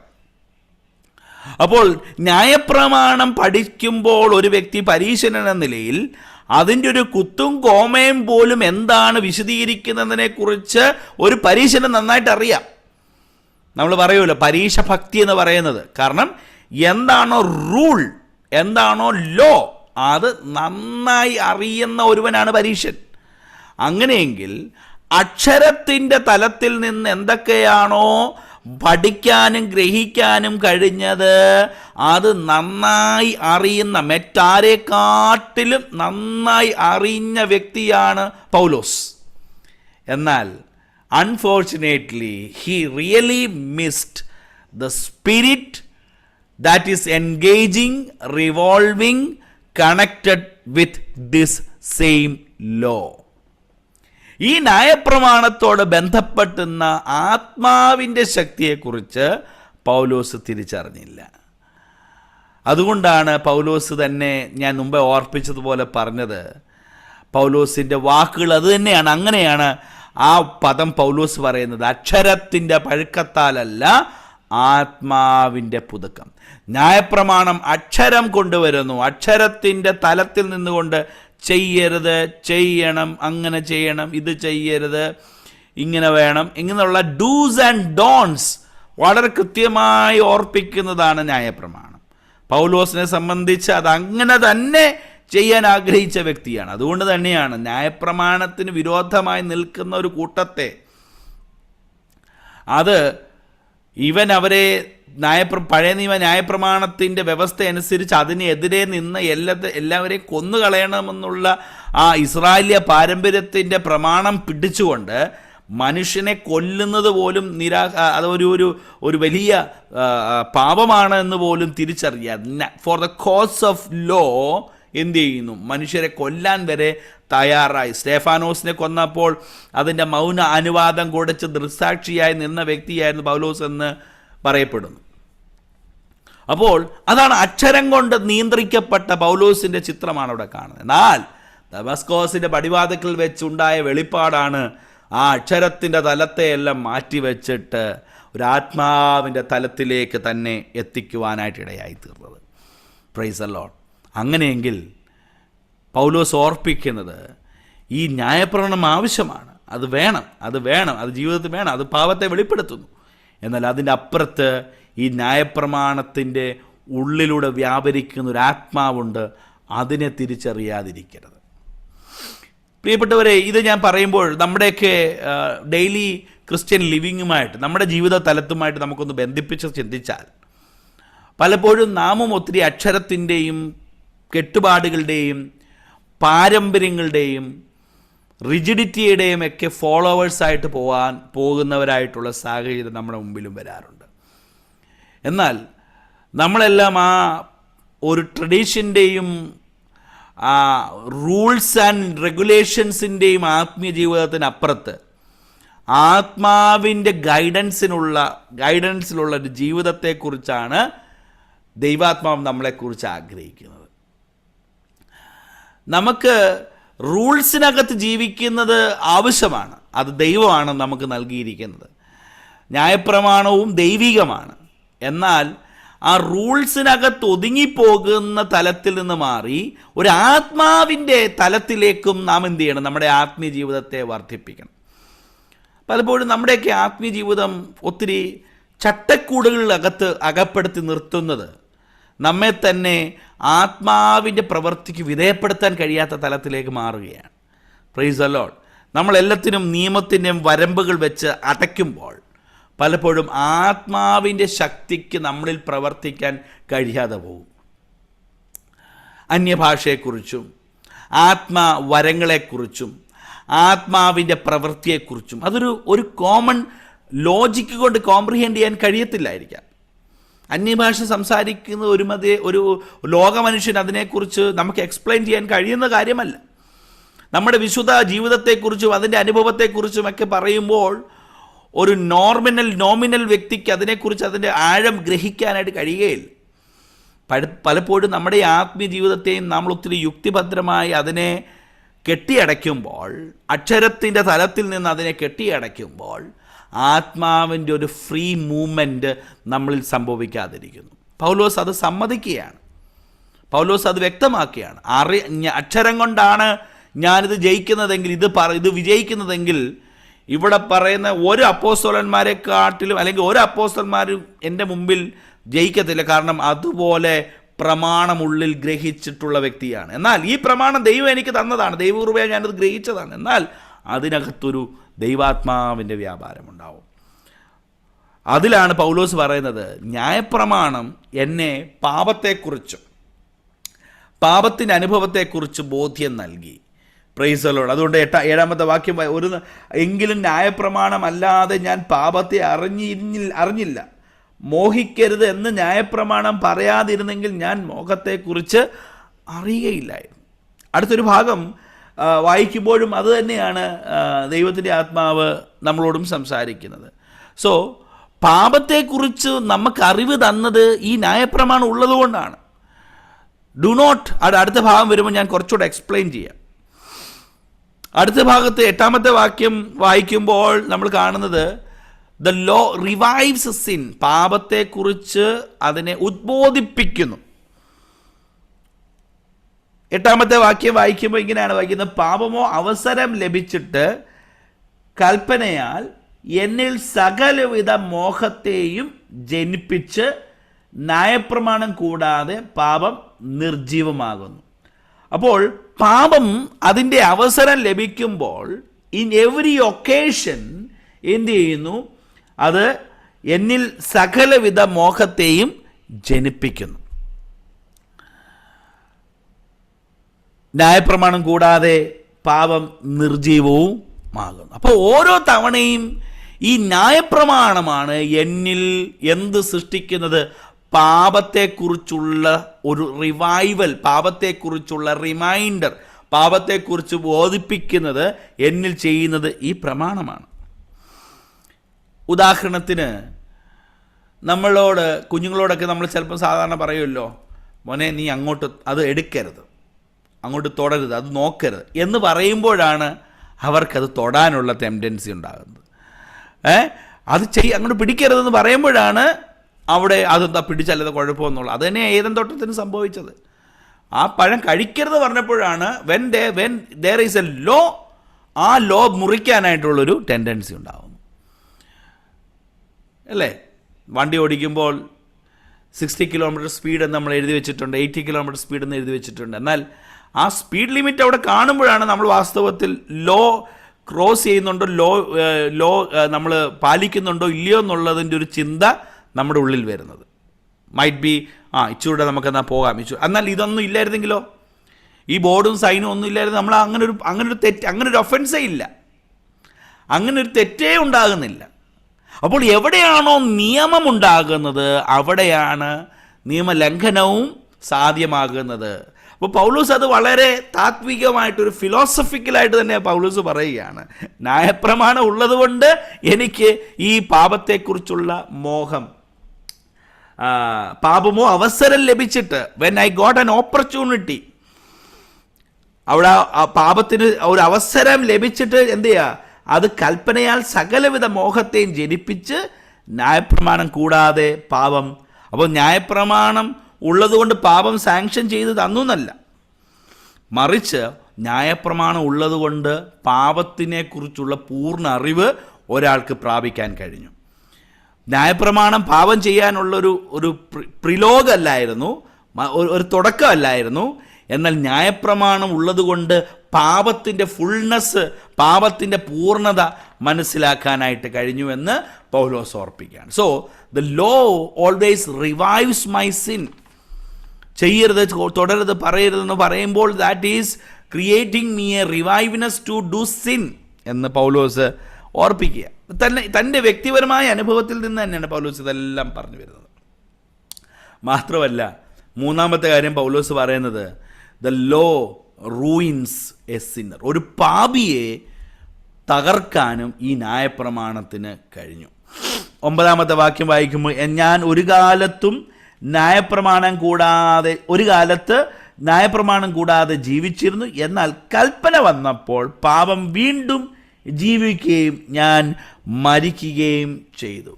അപ്പോൾ ന്യായപ്രമാണം പഠിക്കുമ്പോൾ ഒരു വ്യക്തി പരീശൻ എന്ന നിലയിൽ അതിൻ്റെ ഒരു കുത്തും കോമയും പോലും എന്താണ് വിശദീകരിക്കുന്നതിനെ കുറിച്ച് ഒരു പരീശന് നന്നായിട്ട് അറിയാം. നമ്മൾ പറയുമല്ലോ പരീക്ഷ ഭക്തി എന്ന് പറയുന്നത്. കാരണം എന്താണോ റൂൾ, എന്താണോ ലോ, അത് നന്നായി അറിയുന്ന ഒരുവനാണ് പരീശൻ. അങ്ങനെയെങ്കിൽ അക്ഷരത്തിൻ്റെ തലത്തിൽ നിന്ന് എന്തൊക്കെയാണോ പഠിക്കാനും ഗ്രഹിക്കാനും കഴിഞ്ഞത് അത് നന്നായി അറിയുന്ന, മറ്റാരെക്കാട്ടിലും നന്നായി അറിഞ്ഞ വ്യക്തിയാണ് പൗലോസ്. എന്നാൽ unfortunately he really missed the spirit that is engaging, revolving, connected with this same law. ഈ ന്യായപ്രമാണത്തോട് ബന്ധപ്പെട്ടുന്ന ആത്മാവിൻ്റെ ശക്തിയെക്കുറിച്ച് പൗലോസ് തിരിച്ചറിഞ്ഞില്ല. അതുകൊണ്ടാണ് പൗലോസ് തന്നെ ഞാൻ മുമ്പേ ഓർപ്പിച്ചതുപോലെ പറഞ്ഞത്, പൗലോസിൻ്റെ വാക്കുകൾ അത് തന്നെയാണ്. അങ്ങനെയാണ് ആ പദം പൗലോസ് പറയുന്നത്, അക്ഷരത്തിൻ്റെ പഴുക്കത്താലല്ല ആത്മാവിൻ്റെ പുതുക്കം. ന്യായപ്രമാണം അക്ഷരം കൊണ്ടുവരുന്നു, അക്ഷരത്തിൻ്റെ തലത്തിൽ നിന്നുകൊണ്ട് ചെയ്യരുത്, ചെയ്യണം, അങ്ങനെ ചെയ്യണം, ഇത് ചെയ്യരുത്, ഇങ്ങനെ വേണം, ഇങ്ങനെയുള്ള ഡൂസ് ആൻഡ് ഡോൺസ് വളരെ കൃത്യമായി ഓർപ്പിക്കുന്നതാണ് ന്യായപ്രമാണം. പൗലോസിനെ സംബന്ധിച്ച് അത് അങ്ങനെ തന്നെ ചെയ്യാൻ ആഗ്രഹിച്ച വ്യക്തിയാണ്. അതുകൊണ്ട് തന്നെയാണ് ന്യായപ്രമാണത്തിന് വിരോധമായി നിൽക്കുന്ന ഒരു കൂട്ടത്തെ ഇവൻ അവരെ പഴയ നിയമ ന്യായപ്രമാണത്തിൻ്റെ വ്യവസ്ഥ അനുസരിച്ച് അതിനെതിരെ നിന്ന് എല്ലാവരെയും കൊന്നുകളയണമെന്നുള്ള ആ ഇസ്രായേലിയ പാരമ്പര്യത്തിൻ്റെ പ്രമാണം പിടിച്ചുകൊണ്ട് മനുഷ്യനെ കൊല്ലുന്നത് പോലും ഒരു വലിയ പാപമാണ് എന്ന് പോലും തിരിച്ചറിയാം. For the cause of law എന്ത് ചെയ്യുന്നു? മനുഷ്യരെ കൊല്ലാൻ വരെ തയ്യാറായി. സ്തേഫാനോസിനെ കൊന്നപ്പോൾ അതിൻ്റെ മൗന അനുവാദം കൊടുത്ത് ദൃക്സാക്ഷിയായി നിന്ന വ്യക്തിയായിരുന്നു പൗലോസ് എന്ന് പറയപ്പെടുന്നു. അപ്പോൾ അതാണ് അക്ഷരം കൊണ്ട് നിയന്ത്രിക്കപ്പെട്ട പൗലോസിൻ്റെ ചിത്രമാണ് അവിടെ കാണുന്നത്. എന്നാൽ ദമസ്കോസിൻ്റെ പടിവാതിക്കൽ വെച്ചുണ്ടായ വെളിപ്പാടാണ് ആ അക്ഷരത്തിൻ്റെ തലത്തെയെല്ലാം മാറ്റിവെച്ചിട്ട് ഒരു ആത്മാവിൻ്റെ തലത്തിലേക്ക് തന്നെ എത്തിക്കുവാനായിട്ട് ഇടയായി തീർന്നത്. Price the Lord. അങ്ങനെയെങ്കിൽ പൗലോസ് ഓർപ്പിക്കുന്നത് ഈ ന്യായപ്രമാണം ആവശ്യമാണ്, അത് വേണം, അത് ജീവിതത്തിൽ വേണം, അത് പാപത്തെ വെളിപ്പെടുത്തുന്നു. എന്നാൽ അതിൻ്റെ അപ്പുറത്ത് ഈ ന്യായപ്രമാണത്തിൻ്റെ ഉള്ളിലൂടെ വ്യാപരിക്കുന്ന ഒരു ആത്മാവുണ്ട്, അതിനെ തിരിച്ചറിയാതിരിക്കരുത്. പ്രിയപ്പെട്ടവരെ, ഇത് ഞാൻ പറയുമ്പോൾ നമ്മുടെയൊക്കെ ഡെയിലി ക്രിസ്ത്യൻ ലിവിങ്ങുമായിട്ട്, നമ്മുടെ ജീവിത തലത്തുമായിട്ട് നമുക്കൊന്ന് ബന്ധിപ്പിച്ച് ചിന്തിച്ചാൽ പലപ്പോഴും നാമും ഒത്തിരി അക്ഷരത്തിൻ്റെയും കെട്ടുപാടുകളുടെയും പാരമ്പര്യങ്ങളുടെയും റിജിഡിറ്റിയുടെയും ഒക്കെ ഫോളോവേഴ്സായിട്ട് പോകുന്നവരായിട്ടുള്ള സാഹചര്യം നമ്മുടെ മുമ്പിലും വരാറുണ്ട്. എന്നാൽ നമ്മളെല്ലാം ആ ഒരു ട്രഡീഷൻ്റെയും റൂൾസ് ആൻഡ് റെഗുലേഷൻസിൻ്റെയും ആത്മീയ ജീവിതത്തിനപ്പുറത്ത് ആത്മാവിൻ്റെ ഗൈഡൻസിലുള്ള ഒരു ജീവിതത്തെക്കുറിച്ചാണ് ദൈവാത്മാവ് നമ്മളെക്കുറിച്ച് ആഗ്രഹിക്കുന്നത്. നമുക്ക് റൂൾസിനകത്ത് ജീവിക്കുന്നത് ആവശ്യമാണ്. അത് ദൈവമാണ് നമുക്ക് നൽകിയിരിക്കുന്നത്. ന്യായപ്രമാണവും ദൈവികമാണ്. എന്നാൽ ആ റൂൾസിനകത്ത് ഒതുങ്ങിപ്പോകുന്ന തലത്തിൽ നിന്ന് മാറി ഒരു ആത്മാവിൻ്റെ തലത്തിലേക്കും നാം എന്ത് ചെയ്യണം? നമ്മുടെ ആത്മീയ ജീവിതത്തെ വർദ്ധിപ്പിക്കണം. പലപ്പോഴും നമ്മുടെയൊക്കെ ആത്മീയ ജീവിതം ഒത്തിരി ചട്ടക്കൂടുകളിലകത്ത് അകപ്പെടുത്തി നിർത്തുന്നത് നമ്മെ തന്നെ ആത്മാവിൻ്റെ പ്രവൃത്തിക്ക് വിധേയപ്പെടുത്താൻ കഴിയാത്ത തലത്തിലേക്ക് മാറുകയാണ്. Praise the lord. നമ്മളെല്ലാത്തിനും നിയമത്തിൻ്റെയും വരമ്പുകൾ വെച്ച് അടയ്ക്കുമ്പോൾ പലപ്പോഴും ആത്മാവിൻ്റെ ശക്തിക്ക് നമ്മളിൽ പ്രവർത്തിക്കാൻ കഴിയാതെ പോകും. അന്യഭാഷയെക്കുറിച്ചും ആത്മവരങ്ങളെക്കുറിച്ചും ആത്മാവിൻ്റെ പ്രവൃത്തിയെക്കുറിച്ചും ഒരു കോമൺ ലോജിക്ക് കൊണ്ട് കോംപ്രിഹെൻഡ് ചെയ്യാൻ കഴിയത്തില്ലായിരിക്കാം. അന്യഭാഷ സംസാരിക്കുന്ന ഒരു ലോക മനുഷ്യൻ അതിനെക്കുറിച്ച് നമുക്ക് എക്സ്പ്ലെയിൻ ചെയ്യാൻ കഴിയുന്ന കാര്യമല്ല. നമ്മുടെ വിശുദ്ധ ജീവിതത്തെക്കുറിച്ചും അതിൻ്റെ അനുഭവത്തെക്കുറിച്ചും ഒക്കെ പറയുമ്പോൾ ഒരു നോമിനൽ വ്യക്തിക്ക് അതിനെക്കുറിച്ച് അതിൻ്റെ ആഴം ഗ്രഹിക്കാനായിട്ട് കഴിയുകയില്ല. പലപ്പോഴും നമ്മുടെ ആത്മീയ ജീവിതത്തെയും നമ്മൾ ഒത്തിരി യുക്തിഭദ്രമായി അതിനെ കെട്ടിയടയ്ക്കുമ്പോൾ, അക്ഷരത്തിൻ്റെ തലത്തിൽ നിന്ന് അതിനെ കെട്ടിയടയ്ക്കുമ്പോൾ ആത്മാവിൻ്റെ ഒരു ഫ്രീ മൂവ്മെൻറ്റ് നമ്മളിൽ സംഭവിക്കാതിരിക്കുന്നു. പൗലോസ് അത് സമ്മതിക്കുകയാണ്. പൗലോസ് അത് വ്യക്തമാക്കുകയാണ്. അക്ഷരം കൊണ്ടാണ് ഞാനിത് ജയിക്കുന്നതെങ്കിൽ, ഇത് വിജയിക്കുന്നതെങ്കിൽ ഇവിടെ പറയുന്ന ഒരു അപ്പോസ്തലന്മാരെക്കാട്ടിലും അല്ലെങ്കിൽ ഒരു അപ്പോസ്തലന്മാരും എൻ്റെ മുമ്പിൽ ജയിക്കത്തില്ല. കാരണം അതുപോലെ പ്രമാണമുള്ളിൽ ഗ്രഹിച്ചിട്ടുള്ള വ്യക്തിയാണ്. എന്നാൽ ഈ പ്രമാണം ദൈവം എനിക്ക് തന്നതാണ്, ദൈവകൃപയാൽ ഞാനത് ഗ്രഹിച്ചതാണ്. എന്നാൽ അതിനകത്തൊരു ദൈവാത്മാവിൻ്റെ വ്യാപാരമുണ്ടാവും. അതിലാണ് പൗലോസ് പറയുന്നത്, ന്യായപ്രമാണം എന്നെ പാപത്തിൻ്റെ അനുഭവത്തെക്കുറിച്ച് ബോധ്യം നൽകി. Price the Lord. അതുകൊണ്ട് 7-ാമത്തെ വാക്യം, എങ്കിലും ന്യായപ്രമാണം അല്ലാതെ ഞാൻ പാപത്തെ അറിഞ്ഞില്ല, മോഹിക്കരുത് എന്ന് ന്യായപ്രമാണം പറയാതിരുന്നെങ്കിൽ ഞാൻ മോഹത്തെക്കുറിച്ച് അറിയുകയില്ലായിരുന്നു. അടുത്തൊരു ഭാഗം വായിക്കുമ്പോഴും അത് തന്നെയാണ് ദൈവത്തിൻ്റെ ആത്മാവ് നമ്മളോടും സംസാരിക്കുന്നത്. സോ പാപത്തെക്കുറിച്ച് നമുക്ക് അറിവ് തന്നത് ഈ ന്യായപ്രമാണം ഉള്ളതുകൊണ്ടാണ്. അടുത്ത ഭാഗം വരുമ്പോൾ ഞാൻ കുറച്ചുകൂടെ എക്സ്പ്ലെയിൻ ചെയ്യാം. അടുത്ത ഭാഗത്ത് 8-ാമത്തെ വാക്യം വായിക്കുമ്പോൾ നമ്മൾ കാണുന്നത് ദ ലോ റിവൈവ്സ് സിൻ, പാപത്തെക്കുറിച്ച് അതിനെ ഉദ്ബോധിപ്പിക്കുന്നു. 8-ാമത്തെ വാക്യം വായിക്കുമ്പോൾ ഇങ്ങനെയാണ് വായിക്കുന്നത്, പാപമോ അവസരം ലഭിച്ചിട്ട് കൽപ്പനയാൽ എന്നിൽ സകലവിധ മോഹത്തെയും ജനിപ്പിച്ച് ന്യായപ്രമാണം കൂടാതെ പാപം നിർജീവമാകുന്നു. അപ്പോൾ പാപം അതിൻ്റെ അവസരം ലഭിക്കുമ്പോൾ ഇൻ എവറി ഒക്കേഷൻ എന്ത് ചെയ്യുന്നു? അത് എന്നിൽ സകലവിധ മോഹത്തെയും ജനിപ്പിക്കുന്നു. ന്യായപ്രമാണം കൂടാതെ പാപം നിർജീവവുമാകുന്നു. അപ്പോൾ ഓരോ തവണയും ഈ ന്യായപ്രമാണമാണ് എന്നിൽ എന്ത് സൃഷ്ടിക്കുന്നത്? പാപത്തെക്കുറിച്ചുള്ള ഒരു റിവൈവൽ, പാപത്തെക്കുറിച്ചുള്ള റിമൈൻഡർ, പാപത്തെക്കുറിച്ച് ബോധിപ്പിക്കുന്നത് എന്നിൽ ചെയ്യുന്നത് ഈ പ്രമാണമാണ്. ഉദാഹരണത്തിന് കുഞ്ഞുങ്ങളോടൊക്കെ നമ്മൾ ചിലപ്പോൾ സാധാരണ പറയുമല്ലോ, മോനെ നീ അങ്ങോട്ട് അത് എടുക്കരുത്, അങ്ങോട്ട് തൊടരുത്, അത് നോക്കരുത് എന്ന് പറയുമ്പോഴാണ് അവർക്കത് തൊടാനുള്ള ടെൻഡൻസി ഉണ്ടാകുന്നത്. അങ്ങോട്ട് പിടിക്കരുതെന്ന് പറയുമ്പോഴാണ് അവിടെ അതെന്താ പിടിച്ചല്ലത് കുഴപ്പമെന്നുള്ളത്. അത് തന്നെ ഏദൻ തോട്ടത്തിന് സംഭവിച്ചത്. ആ പഴം കഴിക്കരുത് പറഞ്ഞപ്പോഴാണ് when there is a law, ആ ലോ മുറിക്കാനായിട്ടുള്ളൊരു ടെൻഡൻസി ഉണ്ടാകുന്നു. അല്ലേ? വണ്ടി ഓടിക്കുമ്പോൾ 60 കിലോമീറ്റർ സ്പീഡ് എന്ന് നമ്മൾ എഴുതി വെച്ചിട്ടുണ്ട്, 80 കിലോമീറ്റർ സ്പീഡ് എന്ന് എഴുതി വെച്ചിട്ടുണ്ട്. എന്നാൽ ആ സ്പീഡ് ലിമിറ്റ് അവിടെ കാണുമ്പോഴാണ് നമ്മൾ വാസ്തവത്തിൽ ലോ ക്രോസ് ചെയ്യുന്നുണ്ടോ, ലോ നമ്മൾ പാലിക്കുന്നുണ്ടോ ഇല്ലയോ എന്നുള്ളതിൻ്റെ ഒരു ചിന്ത നമ്മുടെ ഉള്ളിൽ വരുന്നത്. മൈറ്റ് ബി ഇച്ചിരൂടെ നമുക്കെന്നാൽ പോകാം, എന്നാൽ ഇതൊന്നും ഇല്ലായിരുന്നെങ്കിലോ, ഈ ബോർഡും സൈനും ഒന്നും ഇല്ലായിരുന്നു നമ്മൾ അങ്ങനെ ഒരു ഒഫൻസേ ഇല്ല, അങ്ങനെ ഒരു തെറ്റേ ഉണ്ടാകുന്നില്ല. അപ്പോൾ എവിടെയാണോ നിയമം ഉണ്ടാകുന്നത് അവിടെയാണ് നിയമലംഘനവും സാധ്യമാകുന്നത്. അപ്പോൾ പൗലോസ് അത് വളരെ താത്വികമായിട്ടൊരു ഫിലോസഫിക്കലായിട്ട് തന്നെ പൗലോസ് പറയുകയാണ്. ന്യായപ്രമാണം ഉള്ളത് കൊണ്ട് എനിക്ക് ഈ പാപത്തെക്കുറിച്ചുള്ള മോഹം, പാപമോ അവസരം ലഭിച്ചിട്ട്, when I got an opportunity, അവിടെ പാപത്തിന് ഒരു അവസരം ലഭിച്ചിട്ട് എന്ത് ചെയ്യുക, അത് കൽപ്പനയാൽ സകലവിധ മോഹത്തെയും ജനിപ്പിച്ച് ന്യായപ്രമാണം കൂടാതെ പാപം. അപ്പോൾ ന്യായപ്രമാണം ഉള്ളതുകൊണ്ട് പാപം സാങ്ഷൻ ചെയ്ത് തന്നല്ല, മറിച്ച് ന്യായപ്രമാണം ഉള്ളതുകൊണ്ട് പാപത്തിനെക്കുറിച്ചുള്ള പൂർണ്ണ അറിവ് ഒരാൾക്ക് പ്രാപിക്കാൻ കഴിഞ്ഞു. ന്യായപ്രമാണം പാപം ചെയ്യാനുള്ളൊരു പ്രിലോഗമല്ലായിരുന്നു, ഒരു തുടക്കമല്ലായിരുന്നു. എന്നാൽ ന്യായപ്രമാണം ഉള്ളതുകൊണ്ട് പാപത്തിൻ്റെ ഫുൾനെസ്, പാപത്തിൻ്റെ പൂർണ്ണത മനസ്സിലാക്കാനായിട്ട് കഴിഞ്ഞു എന്ന് പൗലോസ് ഓർപ്പിക്കുകയാണ്. So the law always revives my sin. ചെയ്യരുത്, തുടരുത്, പറയരുതെന്ന് പറയുമ്പോൾ that is creating me a reviveness to do sin എന്ന് പൗലോസ് ഓർപ്പിക്കുക. തൻ്റെ വ്യക്തിപരമായ അനുഭവത്തിൽ നിന്ന് തന്നെയാണ് പൗലോസ് ഇതെല്ലാം പറഞ്ഞു വരുന്നത്. മാത്രമല്ല, മൂന്നാമത്തെ കാര്യം പൗലോസ് പറയുന്നത്, the law ruins a sinner. ഒരു പാപിയെ തകർക്കാനും ഈ ന്യായപ്രമാണത്തിന് കഴിഞ്ഞു. 9-ാമത്തെ വാക്യം വായിക്കുമ്പോൾ, ഞാൻ ഒരു കാലത്ത് ന്യായപ്രമാണം കൂടാതെ ജീവിച്ചിരുന്നു, എന്നാൽ കൽപ്പന വന്നപ്പോൾ പാപം വീണ്ടും ജീവിക്കുകയും ഞാൻ മരിക്കുകയും ചെയ്തു.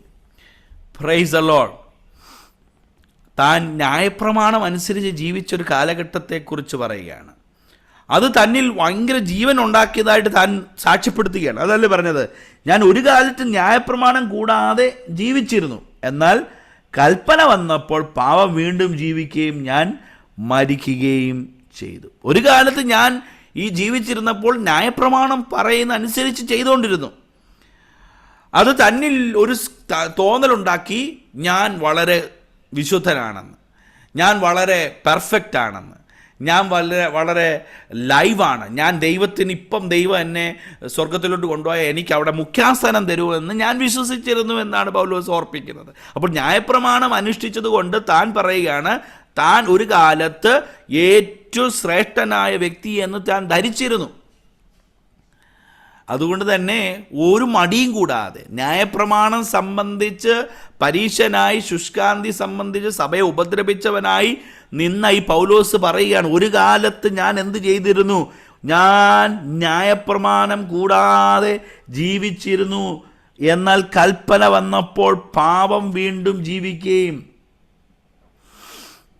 Price the Lord. താൻ ന്യായപ്രമാണം അനുസരിച്ച് ജീവിച്ചൊരു കാലഘട്ടത്തെക്കുറിച്ച് പറയുകയാണ്. അത് തന്നിൽ ഭയങ്കര ജീവൻ ഉണ്ടാക്കിയതായിട്ട് താൻ സാക്ഷ്യപ്പെടുത്തുകയാണ്. അതല്ലേ പറഞ്ഞത്, ഞാൻ ഒരു കാലത്ത് ന്യായപ്രമാണം കൂടാതെ ജീവിച്ചിരുന്നു, എന്നാൽ കൽപ്പന വന്നപ്പോൾ പാപം വീണ്ടും ജീവിക്കുകയും ഞാൻ മരിക്കുകയും ചെയ്തു. ഒരു കാലത്ത് ഞാൻ ഈ ജീവിച്ചിരുന്നപ്പോൾ ന്യായപ്രമാണം പറയുന്ന അനുസരിച്ച് ചെയ്തുകൊണ്ടിരുന്നു. അത് തന്നിൽ ഒരു തോന്നലുണ്ടാക്കി, ഞാൻ വളരെ വിശുദ്ധനാണെന്ന്, ഞാൻ വളരെ പെർഫെക്റ്റ് ആണെന്ന്, ഞാൻ വളരെ ലൈവാണ്, ഞാൻ ദൈവം എന്നെ സ്വർഗത്തിലോട്ട് കൊണ്ടുപോയാൽ എനിക്ക് അവിടെ മുഖ്യാസ്ഥാനം തരുമെന്ന് ഞാൻ വിശ്വസിച്ചിരുന്നു എന്നാണ് പൗലോസ് ഓർപ്പിക്കുന്നത്. അപ്പോൾ ന്യായപ്രമാണം അനുഷ്ഠിച്ചത് കൊണ്ട് താൻ പറയുകയാണ്, താൻ ഒരു കാലത്ത് ഏറ്റവും ശ്രേഷ്ഠനായ വ്യക്തി എന്ന് താൻ ധരിച്ചിരുന്നു. അതുകൊണ്ട് തന്നെ ഒരു മടിയും കൂടാതെ ന്യായപ്രമാണം സംബന്ധിച്ച് പരീക്ഷനായി, ശുഷ്കാന്തി സംബന്ധിച്ച് സഭയെ ഉപദ്രവിച്ചവനായി നിന്ന ഈ പൗലോസ് പറയുകയാണ്, ഒരു കാലത്ത് ഞാൻ എന്ത് ചെയ്തിരുന്നു, ഞാൻ ന്യായപ്രമാണം കൂടാതെ ജീവിച്ചിരുന്നു, എന്നാൽ കൽപ്പന വന്നപ്പോൾ പാപം വീണ്ടും ജീവിക്കുകയും.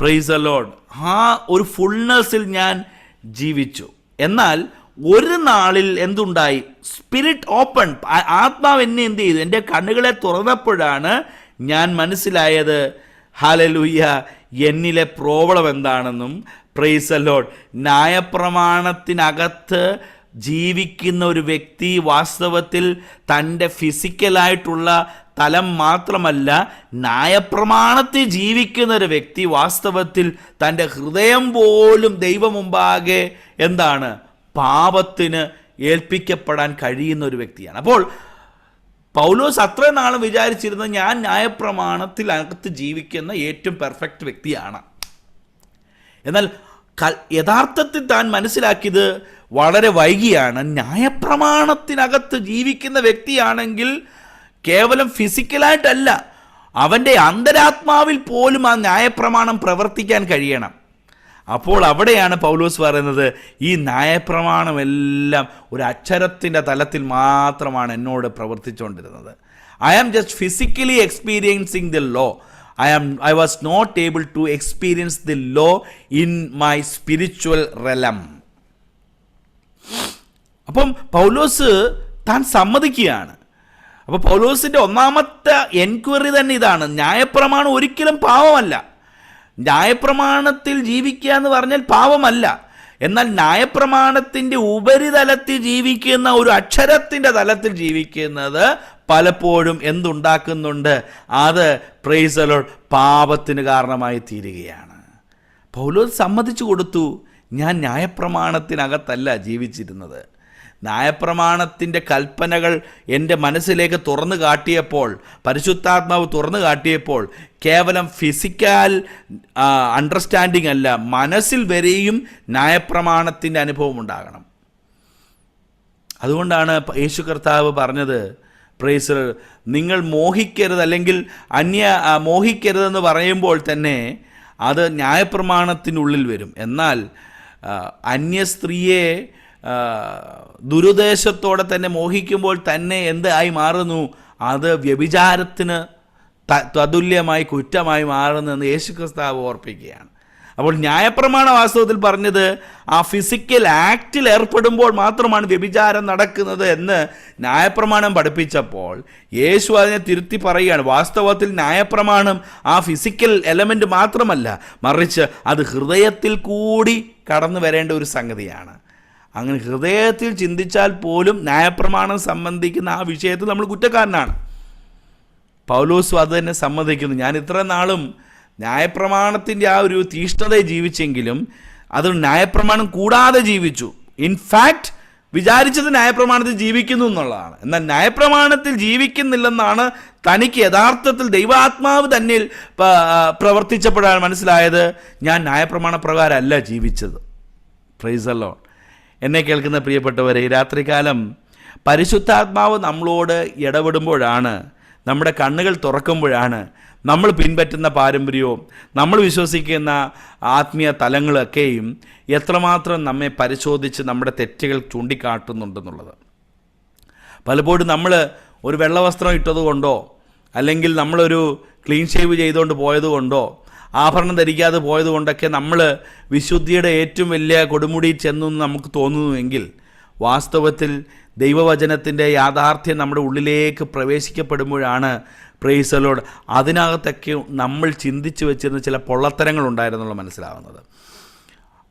Price the Lord. ആ ഒരു ഫുൾനെസ്സിൽ ഞാൻ ജീവിച്ചു. എന്നാൽ ഒരു നാളിൽ എന്തുണ്ടായി, സ്പിരിറ്റ് ഓപ്പൺ, ആത്മാവ് എന്നെ എന്ത് ചെയ്തു, എൻ്റെ കണ്ണുകളെ തുറന്നപ്പോഴാണ് ഞാൻ മനസ്സിലായത്, ഹല്ലേലൂയ, എന്നിലെ പ്രോബ്ലം എന്താണെന്നും. Price the Lord. ന്യായപ്രമാണത്തിനകത്ത് ജീവിക്കുന്ന ഒരു വ്യക്തി വാസ്തവത്തിൽ തൻ്റെ ഫിസിക്കലായിട്ടുള്ള തലം മാത്രമല്ല, ന്യായപ്രമാണത്തിൽ ജീവിക്കുന്ന ഒരു വ്യക്തി വാസ്തവത്തിൽ തൻ്റെ ഹൃദയം പോലും ദൈവം മുമ്പാകെ എന്താണ്, പാപത്തിന് ഏൽപ്പിക്കപ്പെടാൻ കഴിയുന്ന ഒരു വ്യക്തിയാണ്. അപ്പോൾ പൗലോസ് അത്ര നാളും വിചാരിച്ചിരുന്നത്, ഞാൻ ന്യായപ്രമാണത്തിനകത്ത് ജീവിക്കുന്ന ഏറ്റവും പെർഫെക്റ്റ് വ്യക്തിയാണ്. എന്നാൽ യഥാർത്ഥത്തിൽ താൻ മനസ്സിലാക്കിയത് വളരെ വൈകിയാണ്. ന്യായപ്രമാണത്തിനകത്ത് ജീവിക്കുന്ന വ്യക്തിയാണെങ്കിൽ കേവലം ഫിസിക്കലായിട്ടല്ല, അവൻ്റെ അന്തരാത്മാവിൽ പോലും ആ ന്യായപ്രമാണം പ്രവർത്തിക്കാൻ കഴിയണം. അപ്പോൾ അവിടെയാണ് പൗലോസ് പറയുന്നത്, ഈ ന്യായപ്രമാണമെല്ലാം ഒരു അക്ഷരത്തിൻ്റെ തലത്തിൽ മാത്രമാണ് എന്നോട് പ്രവർത്തിച്ചുകൊണ്ടിരുന്നത്. I am just physically experiencing the law. I was not able to experience the law in my spiritual realm. അപ്പം പൗലോസ് താൻ സമ്മതിക്കുകയാണ്. അപ്പോൾ പൗലോസിൻ്റെ ഒന്നാമത്തെ എൻക്വയറി തന്നെ ഇതാണ്, ന്യായപ്രമാണം ഒരിക്കലും പാപമല്ല. ന്യായപ്രമാണത്തിൽ ജീവിക്കുക എന്ന് പറഞ്ഞാൽ പാപമല്ല. എന്നാൽ ന്യായപ്രമാണത്തിൻ്റെ ഉപരിതലത്തിൽ ജീവിക്കുന്ന ഒരു അക്ഷരത്തിൻ്റെ തലത്തിൽ ജീവിക്കുന്നത് പലപ്പോഴും എന്തുണ്ടാക്കുന്നുണ്ട്, അത് പ്രൈസ് ദി ലോർഡ് പാപത്തിന് കാരണമായി തീരുകയാണ്. പൗലോസ് സമ്മതിച്ചു കൊടുത്തു, ഞാൻ ന്യായപ്രമാണത്തിനകത്തല്ല ജീവിച്ചിരുന്നത്. ന്യായപ്രമാണത്തിൻ്റെ കൽപ്പനകൾ എൻ്റെ മനസ്സിലേക്ക് തുറന്നു കാട്ടിയപ്പോൾ, പരിശുദ്ധാത്മാവ് തുറന്നു കാട്ടിയപ്പോൾ, കേവലം ഫിസിക്കൽ അണ്ടർസ്റ്റാൻഡിങ് അല്ല, മനസ്സിൽ വരെയും ന്യായപ്രമാണത്തിൻ്റെ അനുഭവം ഉണ്ടാകണം. അതുകൊണ്ടാണ് യേശു കർത്താവ് പറഞ്ഞത്, പ്രൈസ്, നിങ്ങൾ മോഹിക്കരുത്, അല്ലെങ്കിൽ മോഹിക്കരുതെന്ന് പറയുമ്പോൾ തന്നെ അത് ന്യായപ്രമാണത്തിനുള്ളിൽ വരും. എന്നാൽ അന്യ സ്ത്രീയെ ദുരുദ്ദേശത്തോടെ തന്നെ മോഹിക്കുമ്പോൾ തന്നെ എന്തായി മാറുന്നു? അത് വ്യഭിചാരത്തിന് തതുല്യമായി കുറ്റമായി മാറുന്നതെന്ന് യേശു ക്രിസ്തു ഓർപ്പിക്കുകയാണ്. അപ്പോൾ ന്യായപ്രമാണ വാസ്തവത്തിൽ പറഞ്ഞത് ആ ഫിസിക്കൽ ആക്റ്റിൽ ഏർപ്പെടുമ്പോൾ മാത്രമാണ് വ്യഭിചാരം നടക്കുന്നത് എന്ന് ന്യായപ്രമാണം പഠിപ്പിച്ചപ്പോൾ യേശു അതിനെ തിരുത്തി പറയുകയാണ്. വാസ്തവത്തിൽ ന്യായപ്രമാണം ആ ഫിസിക്കൽ എലമെൻ്റ് മാത്രമല്ല, മറിച്ച് അത് ഹൃദയത്തിൽ കൂടി കടന്നു വരേണ്ട ഒരു സംഗതിയാണ്. അങ്ങനെ ഹൃദയത്തിൽ ചിന്തിച്ചാൽ പോലും ന്യായപ്രമാണം സംബന്ധിക്കുന്ന ആ വിഷയത്തിൽ നമ്മൾ കുറ്റക്കാരനാണ്. പൗലോസും അത് തന്നെ സമ്മതിക്കുന്നു. ഞാൻ ഇത്ര നാളും ന്യായപ്രമാണത്തിൻ്റെ ആ ഒരു തീഷ്ണതയെ ജീവിച്ചെങ്കിലും അത് ന്യായപ്രമാണം കൂടാതെ ജീവിച്ചു. ഇൻഫാക്റ്റ് വിചാരിച്ചത് ന്യായപ്രമാണത്തിൽ ജീവിക്കുന്നു എന്നുള്ളതാണ്. എന്നാൽ ന്യായപ്രമാണത്തിൽ ജീവിക്കുന്നില്ലെന്നാണ് തനിക്ക് യഥാർത്ഥത്തിൽ ദൈവാത്മാവ് തന്നിൽ പ്രവർത്തിച്ചപ്പോഴാണ് മനസ്സിലായത്, ഞാൻ ന്യായപ്രമാണ പ്രകാരമല്ല ജീവിച്ചത്. Price the Lord. എന്നെ കേൾക്കുന്ന പ്രിയപ്പെട്ടവരെ, രാത്രികാലം പരിശുദ്ധാത്മാവ് നമ്മളോട് ഇടപെടുമ്പോഴാണ്, നമ്മുടെ കണ്ണുകൾ തുറക്കുമ്പോഴാണ് നമ്മൾ പിൻപറ്റുന്ന പാരമ്പര്യവും നമ്മൾ വിശ്വസിക്കുന്ന ആത്മീയ തലങ്ങളൊക്കെയും എത്രമാത്രം നമ്മെ പരിശോധിച്ച് നമ്മുടെ തെറ്റുകൾ ചൂണ്ടിക്കാട്ടുന്നുണ്ടെന്നുള്ളത്. പലപ്പോഴും നമ്മൾ ഒരു വെള്ള വസ്ത്രം ഇട്ടതുകൊണ്ടോ, അല്ലെങ്കിൽ നമ്മളൊരു ക്ലീൻ ഷേവ് ചെയ്തുകൊണ്ട് പോയതുകൊണ്ടോ, ആഭരണം ധരിക്കാതെ പോയതുകൊണ്ടൊക്കെ നമ്മൾ വിശുദ്ധിയുടെ ഏറ്റവും വലിയ കൊടുമുടി ചെന്നു നമുക്ക് തോന്നുന്നുവെങ്കിൽ, വാസ്തവത്തിൽ ദൈവവചനത്തിൻ്റെ യാഥാർത്ഥ്യം നമ്മുടെ ഉള്ളിലേക്ക് പ്രവേശിക്കപ്പെടുമ്പോഴാണ്, പ്രൈസ് ദി ലോർഡ്, അതിനകത്തൊക്കെ നമ്മൾ ചിന്തിച്ച് വെച്ചിരുന്ന ചില പൊള്ളത്തരങ്ങളുണ്ടായിരുന്നുള്ള മനസ്സിലാവുന്നത്.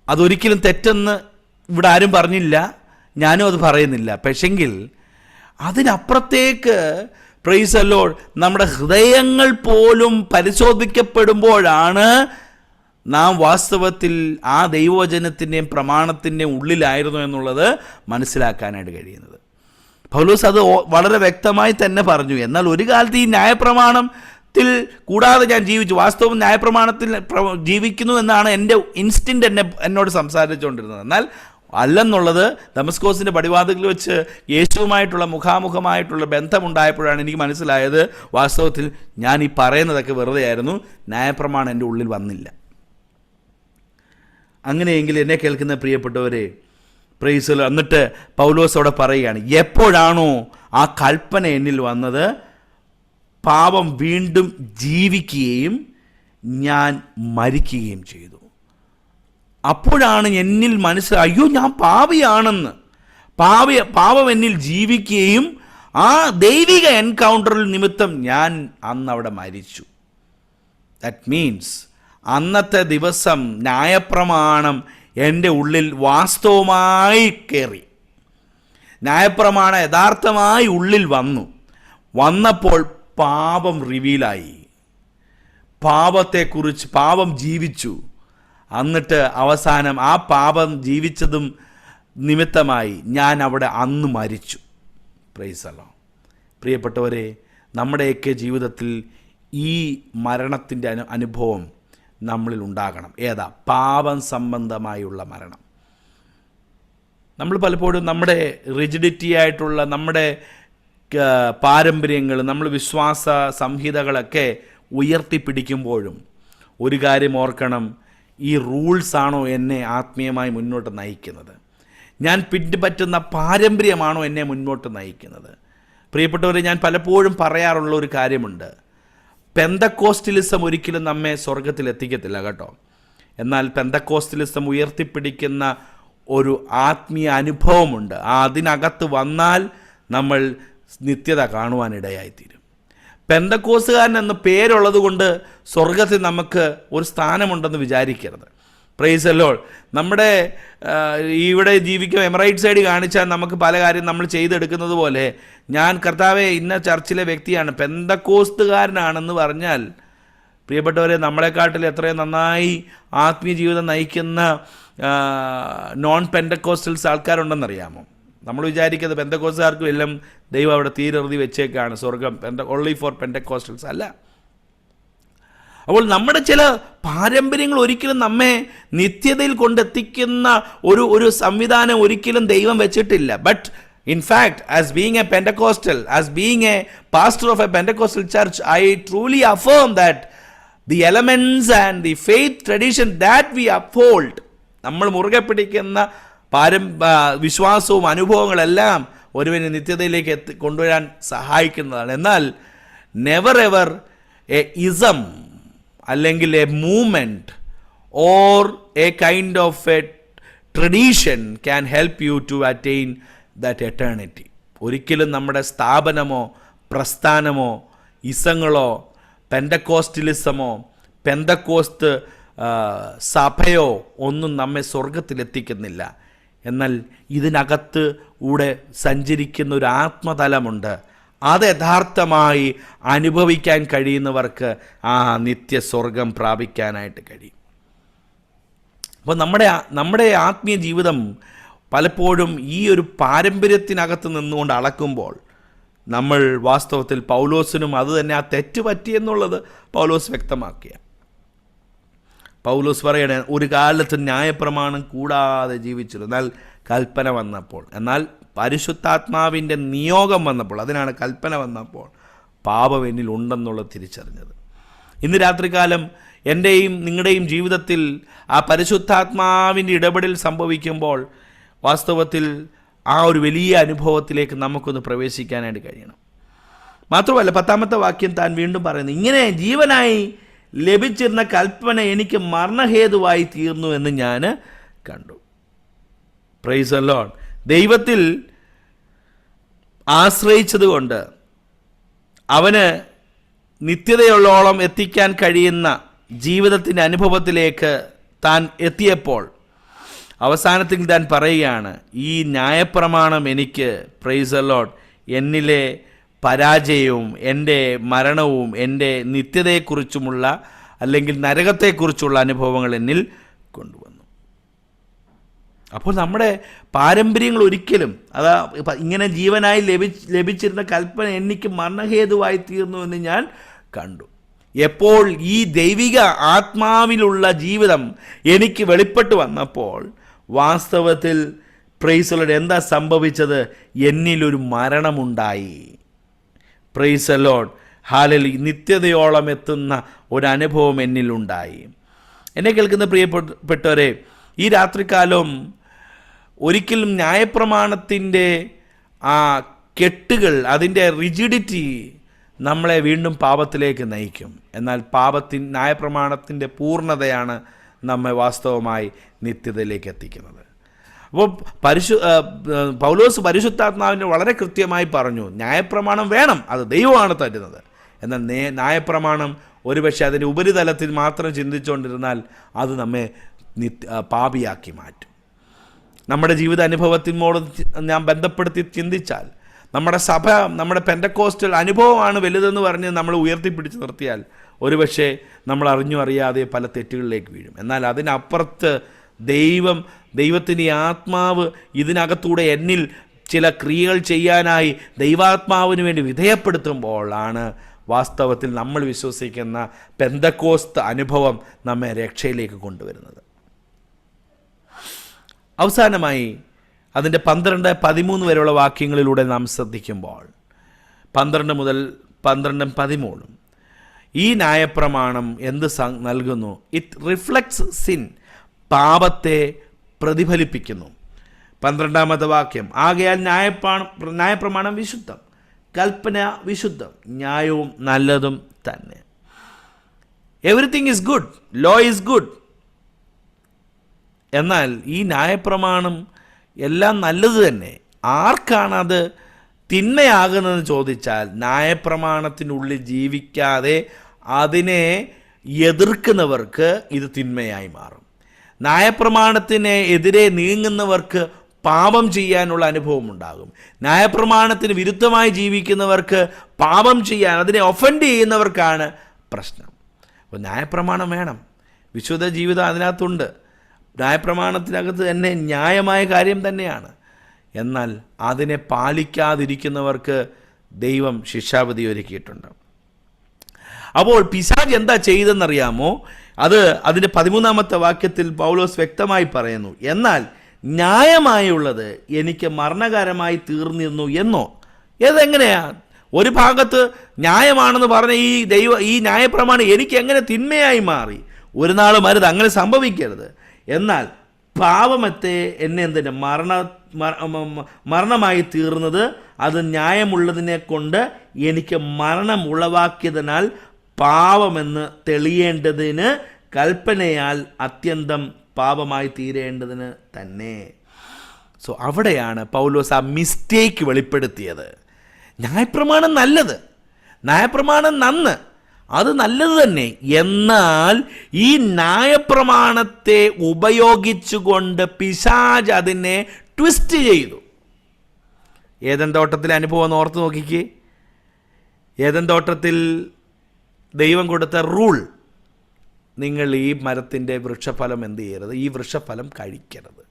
അതൊരിക്കലും തെറ്റെന്ന് ഇവിടെ ആരും പറഞ്ഞില്ല, ഞാനും അത് പറയുന്നില്ല. പക്ഷെങ്കിൽ അതിനപ്പുറത്തേക്ക്, പ്രൈസ് ദി ലോർഡ്, നമ്മുടെ ഹൃദയങ്ങൾ പോലും പരിശോധിക്കപ്പെടുമ്പോഴാണ് നാം വാസ്തവത്തിൽ ആ ദൈവവചനത്തിൻ്റെയും പ്രമാണത്തിൻ്റെയും ഉള്ളിലായിരുന്നു എന്നുള്ളത് മനസ്സിലാക്കാനായിട്ട് കഴിയുന്നത്. പൗലോസ് അത് വളരെ വ്യക്തമായി തന്നെ പറഞ്ഞു. എന്നാൽ ഒരു കാലത്ത് ഈ ന്യായപ്രമാണത്തിൽ കൂടാതെ ഞാൻ ജീവിച്ചു. വാസ്തവം ന്യായപ്രമാണത്തിൽ ജീവിക്കുന്നു എന്നാണ് എൻ്റെ ഇൻസ്റ്റിൻറ്റ് എന്നോട് സംസാരിച്ചുകൊണ്ടിരുന്നത്. എന്നാൽ അല്ലെന്നുള്ളത് ദമസ്കോസിൻ്റെ പടിവാതിലിൽ വെച്ച് യേശുവുമായിട്ടുള്ള മുഖാമുഖമായിട്ടുള്ള ബന്ധമുണ്ടായപ്പോഴാണ് എനിക്ക് മനസ്സിലായത്, വാസ്തവത്തിൽ ഞാൻ ഈ പറയുന്നതൊക്കെ വെറുതെ ആയിരുന്നു, ന്യായപ്രമാണം എൻ്റെ ഉള്ളിൽ വന്നില്ല. അങ്ങനെയെങ്കിൽ എന്നെ കേൾക്കുന്ന പ്രിയപ്പെട്ടവരെ, പ്രൈസ് ദി ലോർഡ്, എന്നിട്ട് പൗലോസോടെ പറയുകയാണ്, എപ്പോഴാണോ ആ കൽപ്പന എന്നിൽ വന്നത്, പാപം വീണ്ടും ജീവിക്കുകയും ഞാൻ മരിക്കുകയും ചെയ്തു. അപ്പോഴാണ് എന്നിൽ മനസ്സിലായി, അയ്യോ ഞാൻ പാപിയാണെന്ന്. പാപം എന്നിൽ ജീവിക്കുകയും ആ ദൈവിക എൻകൗണ്ടറിൽ നിമിത്തം ഞാൻ അന്ന് അവിടെ മരിച്ചു. ദാറ്റ് മീൻസ് അന്നത്തെ ദിവസം ന്യായപ്രമാണം എൻ്റെ ഉള്ളിൽ വാസ്തവമായി കയറി. ന്യായപ്രമാണം യഥാർത്ഥമായി ഉള്ളിൽ വന്നപ്പോൾ പാപം റിവീലായി. പാപം ജീവിച്ചു. എന്നിട്ട് അവസാനം ആ പാപം ജീവിച്ചതും നിമിത്തമായി ഞാൻ അവിടെ അന്ന് മരിച്ചു. Price the Lord. പ്രിയപ്പെട്ടവരെ, നമ്മുടെയൊക്കെ ജീവിതത്തിൽ ഈ മരണത്തിൻ്റെ അനുഭവം നമ്മളിൽ ഉണ്ടാകണം. ഏതാ? പാപം സംബന്ധമായുള്ള മരണം. നമ്മൾ പലപ്പോഴും നമ്മുടെ റിജിഡിറ്റി ആയിട്ടുള്ള നമ്മുടെ പാരമ്പര്യങ്ങൾ, നമ്മൾ വിശ്വാസ സംഹിതകളൊക്കെ ഉയർത്തിപ്പിടിക്കുമ്പോഴും ഒരു കാര്യം ഓർക്കണം, ഈ റൂൾസാണോ എന്നെ ആത്മീയമായി മുന്നോട്ട് നയിക്കുന്നത്? ഞാൻ പിൻപറ്റുന്ന പാരമ്പര്യമാണോ എന്നെ മുന്നോട്ട് നയിക്കുന്നത്? പ്രിയപ്പെട്ടവരെ, ഞാൻ പലപ്പോഴും പറയാറുള്ള ഒരു കാര്യമുണ്ട്, പെന്തക്കോസ്റ്റലിസം ഒരിക്കലും നമ്മെ സ്വർഗത്തിൽ എത്തിക്കത്തില്ല കേട്ടോ. എന്നാൽ പെന്തക്കോസ്റ്റലിസം ഉയർത്തിപ്പിടിക്കുന്ന ഒരു ആത്മീയ അനുഭവമുണ്ട്. അതിനകത്ത് വന്നാൽ നമ്മൾ നിത്യത കാണുവാനിടയായിത്തീരും. പെന്തക്കോസ്തുകാരൻ എന്ന പേരുള്ളത് കൊണ്ട് സ്വർഗത്തിൽ നമുക്ക് ഒരു സ്ഥാനമുണ്ടെന്ന് വിചാരിക്കരുത്. Price the Lord. നമ്മുടെ ഇവിടെ ജീവിക്കും എമറൈറ്റ് സൈഡ് കാണിച്ചാൽ നമുക്ക് പല കാര്യം നമ്മൾ ചെയ്തെടുക്കുന്നത് പോലെ, ഞാൻ കർത്താവെ ഇന്ന ചർച്ചിലെ വ്യക്തിയാണ്, പെന്തക്കോസ്തുകാരനാണെന്ന് പറഞ്ഞാൽ, പ്രിയപ്പെട്ടവരെ, നമ്മളെക്കാട്ടിൽ എത്രയും നന്നായി ആത്മീയ ജീവിതം നയിക്കുന്ന നോൺ പെൻഡക്കോസ്റ്റൽസ് ആൾക്കാരുണ്ടെന്നറിയാമോ? നമ്മൾ വിചാരിക്കുന്നത് പെന്തക്കോസ്റ്റുകാർക്കും എല്ലാം ദൈവം അവിടെ തീരെറുതി വെച്ചേക്കാണ് സ്വർഗം ഓൺലി ഫോർ പെൻഡക്കോസ്റ്റൽസ് അല്ല. അപ്പോൾ നമ്മുടെ ചില പാരമ്പര്യങ്ങൾ ഒരിക്കലും നമ്മെ നിത്യതയിൽ കൊണ്ടെത്തിക്കുന്ന ഒരു സംവിധാനം ഒരിക്കലും ദൈവം വെച്ചിട്ടില്ല. But in fact, as being a Pentecostal, as being a pastor of a Pentecostal church, I truly affirm that the elements and the faith tradition that we uphold, നമ്മൾ മുറുകെ പിടിക്കുന്ന വിശ്വാസവും അനുഭവങ്ങളെല്ലാം ഒരുവനെ നിത്യതയിലേക്ക് കൊണ്ടുവരാൻ സഹായിക്കുന്നതാണ്. എന്നാൽ നെവർ എവർ എ ഇസം അല്ലെങ്കിൽ a movement or a kind of a tradition can help you to attain that eternity. ഒരിക്കലും നമ്മുടെ സ്ഥാപനമോ പ്രസ്ഥാനമോ ഇസങ്ങളോ പെന്തക്കോസ്റ്റലിസമോ പെന്തക്കോസ്ത് സഭയോ ഒന്നും നമ്മെ സ്വർഗത്തിലെത്തിക്കുന്നില്ല. എന്നാൽ ഇതിനകത്ത് കൂടെ സഞ്ചരിക്കുന്ന ഒരു ആത്മതലമുണ്ട്. അത് യഥാർത്ഥമായി അനുഭവിക്കാൻ കഴിയുന്നവർക്ക് ആ നിത്യസ്വർഗം പ്രാപിക്കാനായിട്ട് കഴിയും. അപ്പോൾ നമ്മുടെ ആത്മീയ ജീവിതം പലപ്പോഴും ഈ ഒരു പാരമ്പര്യത്തിനകത്ത് നിന്നുകൊണ്ട് അളക്കുമ്പോൾ നമ്മൾ വാസ്തവത്തിൽ പൗലോസിനും അത് തന്നെ ആ തെറ്റ് പറ്റിയെന്നുള്ളത് പൗലോസ് വ്യക്തമാക്കിയ. പൗലോസ് പറയണേ, ഒരു കാലത്ത് ന്യായപ്രമാണം കൂടാതെ ജീവിച്ചിരുന്നു, എന്നാൽ കൽപ്പന വന്നപ്പോൾ, എന്നാൽ പരിശുദ്ധാത്മാവിൻ്റെ നിയോഗം വന്നപ്പോൾ, അതിനാണ് കൽപ്പന വന്നപ്പോൾ പാപം എന്നിൽ ഉണ്ടെന്നുള്ളത് തിരിച്ചറിഞ്ഞത്. ഇന്ന് രാത്രികാലം എൻ്റെയും നിങ്ങളുടെയും ജീവിതത്തിൽ ആ പരിശുദ്ധാത്മാവിൻ്റെ ഇടപെടൽ സംഭവിക്കുമ്പോൾ വാസ്തവത്തിൽ ആ ഒരു വലിയ അനുഭവത്തിലേക്ക് നമുക്കൊന്ന് പ്രവേശിക്കാനായിട്ട് കഴിയണം. മാത്രമല്ല 10ാമത്തെ വാക്യം താൻ വീണ്ടും പറയുന്നു, ഇങ്ങനെ ജീവനായി ലഭിച്ചിരുന്ന കൽപ്പന എനിക്ക് മരണഹേതുവായി തീർന്നു എന്ന് ഞാൻ കണ്ടു. Price the Lord. ദൈവത്തിൽ ആശ്രയിച്ചതുകൊണ്ട് അവന് നിത്യതയുള്ളോളം എത്തിക്കാൻ കഴിയുന്ന ജീവിതത്തിൻ്റെ അനുഭവത്തിലേക്ക് താൻ എത്തിയപ്പോൾ അവസാനത്തിൽ താൻ പറയുകയാണ്, ഈ ന്യായപ്രമാണം എനിക്ക്, പ്രൈസ് ദി ലോർഡ്, എന്നിലെ പരാജയവും എൻ്റെ മരണവും എൻ്റെ നിത്യതയെക്കുറിച്ചുമുള്ള അല്ലെങ്കിൽ നരകത്തെക്കുറിച്ചുള്ള അനുഭവങ്ങൾ എന്നിൽ കൊണ്ടുവന്നു. അപ്പോൾ നമ്മുടെ പാരമ്പര്യങ്ങൾ ഒരിക്കലും ഇങ്ങനെ ജീവനായി ലഭിച്ചിരുന്ന കൽപ്പന എനിക്ക് മരണഹേതുവായി തീർന്നു എന്ന് ഞാൻ കണ്ടു. എപ്പോൾ ഈ ദൈവിക ആത്മാവിലുള്ള ജീവിതം എനിക്ക് വെളിപ്പെട്ടു വന്നപ്പോൾ വാസ്തവത്തിൽ പ്രൈസ് ദി ലോർഡ് എന്താ സംഭവിച്ചത്? എന്നിലൊരു മരണമുണ്ടായി. Praise the lord. ഹല്ലേലൂയ. നിത്യതയോളം എത്തുന്ന ഒരനുഭവം എന്നിലുണ്ടായി. എന്നെ കേൾക്കുന്ന പ്രിയപ്പെട്ടവരെ, ഈ രാത്രികാലം ഒരിക്കലും ന്യായപ്രമാണത്തിൻ്റെ ആ കെട്ടുകൾ, അതിൻ്റെ റിജിഡിറ്റി നമ്മളെ വീണ്ടും പാപത്തിലേക്ക് നയിക്കും. എന്നാൽ ന്യായപ്രമാണത്തിൻ്റെ പൂർണ്ണതയാണ് നമ്മെ വാസ്തവമായി നിത്യതയിലേക്ക് എത്തിക്കുന്നത്. അപ്പോൾ പൗലോസ് പരിശുദ്ധാത്മാവിനെ വളരെ കൃത്യമായി പറഞ്ഞു, ന്യായപ്രമാണം വേണം, അത് ദൈവമാണ് തരുന്നത്. എന്നാൽ ന്യായപ്രമാണം ഒരുപക്ഷെ അതിൻ്റെ ഉപരിതലത്തിൽ മാത്രം ചിന്തിച്ചുകൊണ്ടിരുന്നാൽ അത് നമ്മെ പാപിയാക്കി മാറ്റും. നമ്മുടെ ജീവിത അനുഭവത്തിനോട് ഞാൻ ബന്ധപ്പെടുത്തി ചിന്തിച്ചാൽ, നമ്മുടെ സഭ, നമ്മുടെ പെന്തക്കോസ്റ്റൽ അനുഭവമാണ് വലുതെന്ന് പറഞ്ഞ് നമ്മൾ ഉയർത്തിപ്പിടിച്ച് നിർത്തിയാൽ ഒരുപക്ഷെ നമ്മൾ അറിയാതെ പല തെറ്റുകളിലേക്ക് വീഴും. എന്നാൽ അതിനപ്പുറത്ത് ദൈവത്തിൻ്റെ ആത്മാവ് ഇതിനകത്തൂടെ എന്നിൽ ചില ക്രിയകൾ ചെയ്യാനായി ദൈവാത്മാവിന് വേണ്ടി വിധേയപ്പെടുത്തുമ്പോൾ ആണ് വാസ്തവത്തിൽ നമ്മൾ വിശ്വസിക്കുന്ന പെന്തക്കോസ്ത് അനുഭവം നമ്മെ രക്ഷയിലേക്ക് കൊണ്ടുവരുന്നത്. അവസാനമായി അതിൻ്റെ 12-13 വരെയുള്ള വാക്യങ്ങളിലൂടെ നാം ശ്രദ്ധിക്കുമ്പോൾ 12 മുതൽ 12-13 ഈ ന്യായപ്രമാണം എന്ത് നൽകുന്നു? ഇറ്റ് റിഫ്ലക്ട്സ് സിൻ, പാപത്തെ പ്രതിഫലിപ്പിക്കുന്നു. 12ാമത്തെ വാക്യം, ആകയാൽ ന്യായപ്രമാണം വിശുദ്ധം, കൽപ്പന വിശുദ്ധം, ന്യായവും നല്ലതും തന്നെ. Everything is good, law is good. എന്നാൽ ഈ ന്യായപ്രമാണം എല്ലാം നല്ലത് തന്നെ. ആർക്കാണത് തിന്മയാകുന്നതെന്ന് ചോദിച്ചാൽ, ന്യായപ്രമാണത്തിനുള്ളിൽ ജീവിക്കാതെ അതിനെ എതിർക്കുന്നവർക്ക് ഇത് തിന്മയായി മാറും. ന്യായപ്രമാണത്തിന് എതിരെ നീങ്ങുന്നവർക്ക് പാപം ചെയ്യാനുള്ള അനുഭവം ഉണ്ടാകും. ന്യായപ്രമാണത്തിന് വിരുദ്ധമായി ജീവിക്കുന്നവർക്ക് പാപം ചെയ്യാൻ, അതിനെ ഒഫൻഡ് ചെയ്യുന്നവർക്കാണ് പ്രശ്നം. അപ്പോൾ ന്യായപ്രമാണം വേണം, വിശുദ്ധ ജീവിതം അതിനകത്തുണ്ട്. ന്യായപ്രമാണത്തിനകത്ത് തന്നെ ന്യായമായ കാര്യം തന്നെയാണ്. എന്നാൽ അതിനെ പാലിക്കാതിരിക്കുന്നവർക്ക് ദൈവം ശിക്ഷാവിധി ഒരുക്കിയിട്ടുണ്ട്. അപ്പോൾ പിശാച് എന്താ ചെയ്തെന്നറിയാമോ? അതിൻ്റെ 13-ാമത്തെ വാക്യത്തിൽ പൗലോസ് വ്യക്തമായി പറയുന്നു, എന്നാൽ ന്യായമായുള്ളത് എനിക്ക് മരണകരമായി തീർന്നിരുന്നു എന്നോ. ഏതെങ്ങനെയാ? ഒരു ഭാഗത്ത് ന്യായമാണെന്ന് പറഞ്ഞ ഈ ന്യായപ്രമാണം എനിക്ക് എങ്ങനെ തിന്മയായി മാറി? ഒരു നാളും അരുത്, അങ്ങനെ സംഭവിക്കരുത്. എന്നാൽ പാപമത്തെ എന്നെ എന്തിന് മരണമായി തീർന്നത് അത് ന്യായമുള്ളതിനെ കൊണ്ട് എനിക്ക് മരണം ഉളവാക്കിയതിനാൽ പാപമെന്ന് തെളിയേണ്ടതിന് കൽപ്പനയാൽ അത്യന്തം പാപമായി തീരേണ്ടതിന് തന്നെ. സോ അവിടെയാണ് പൗലോസ് ആ മിസ്റ്റേക്ക് വെളിപ്പെടുത്തിയത്. ന്യായപ്രമാണം നല്ലത്, ന്യായപ്രമാണം നന്ന്, അത് നല്ലത് തന്നെ. എന്നാൽ ഈ ന്യായപ്രമാണത്തെ ഉപയോഗിച്ചുകൊണ്ട് പിശാച് അതിനെ ട്വിസ്റ്റ് ചെയ്തു. ഏദൻ തോട്ടത്തിലെ അനുഭവം ഓർത്ത് നോക്കിക്കേ. ഏദൻ തോട്ടത്തിൽ ദൈവം കൊടുത്ത റൂൾ, നിങ്ങൾ ഈ മരത്തിൻ്റെ വൃക്ഷഫലം എന്ത് ചെയ്യരുത്, ഈ വൃക്ഷഫലം കഴിക്കരുത്,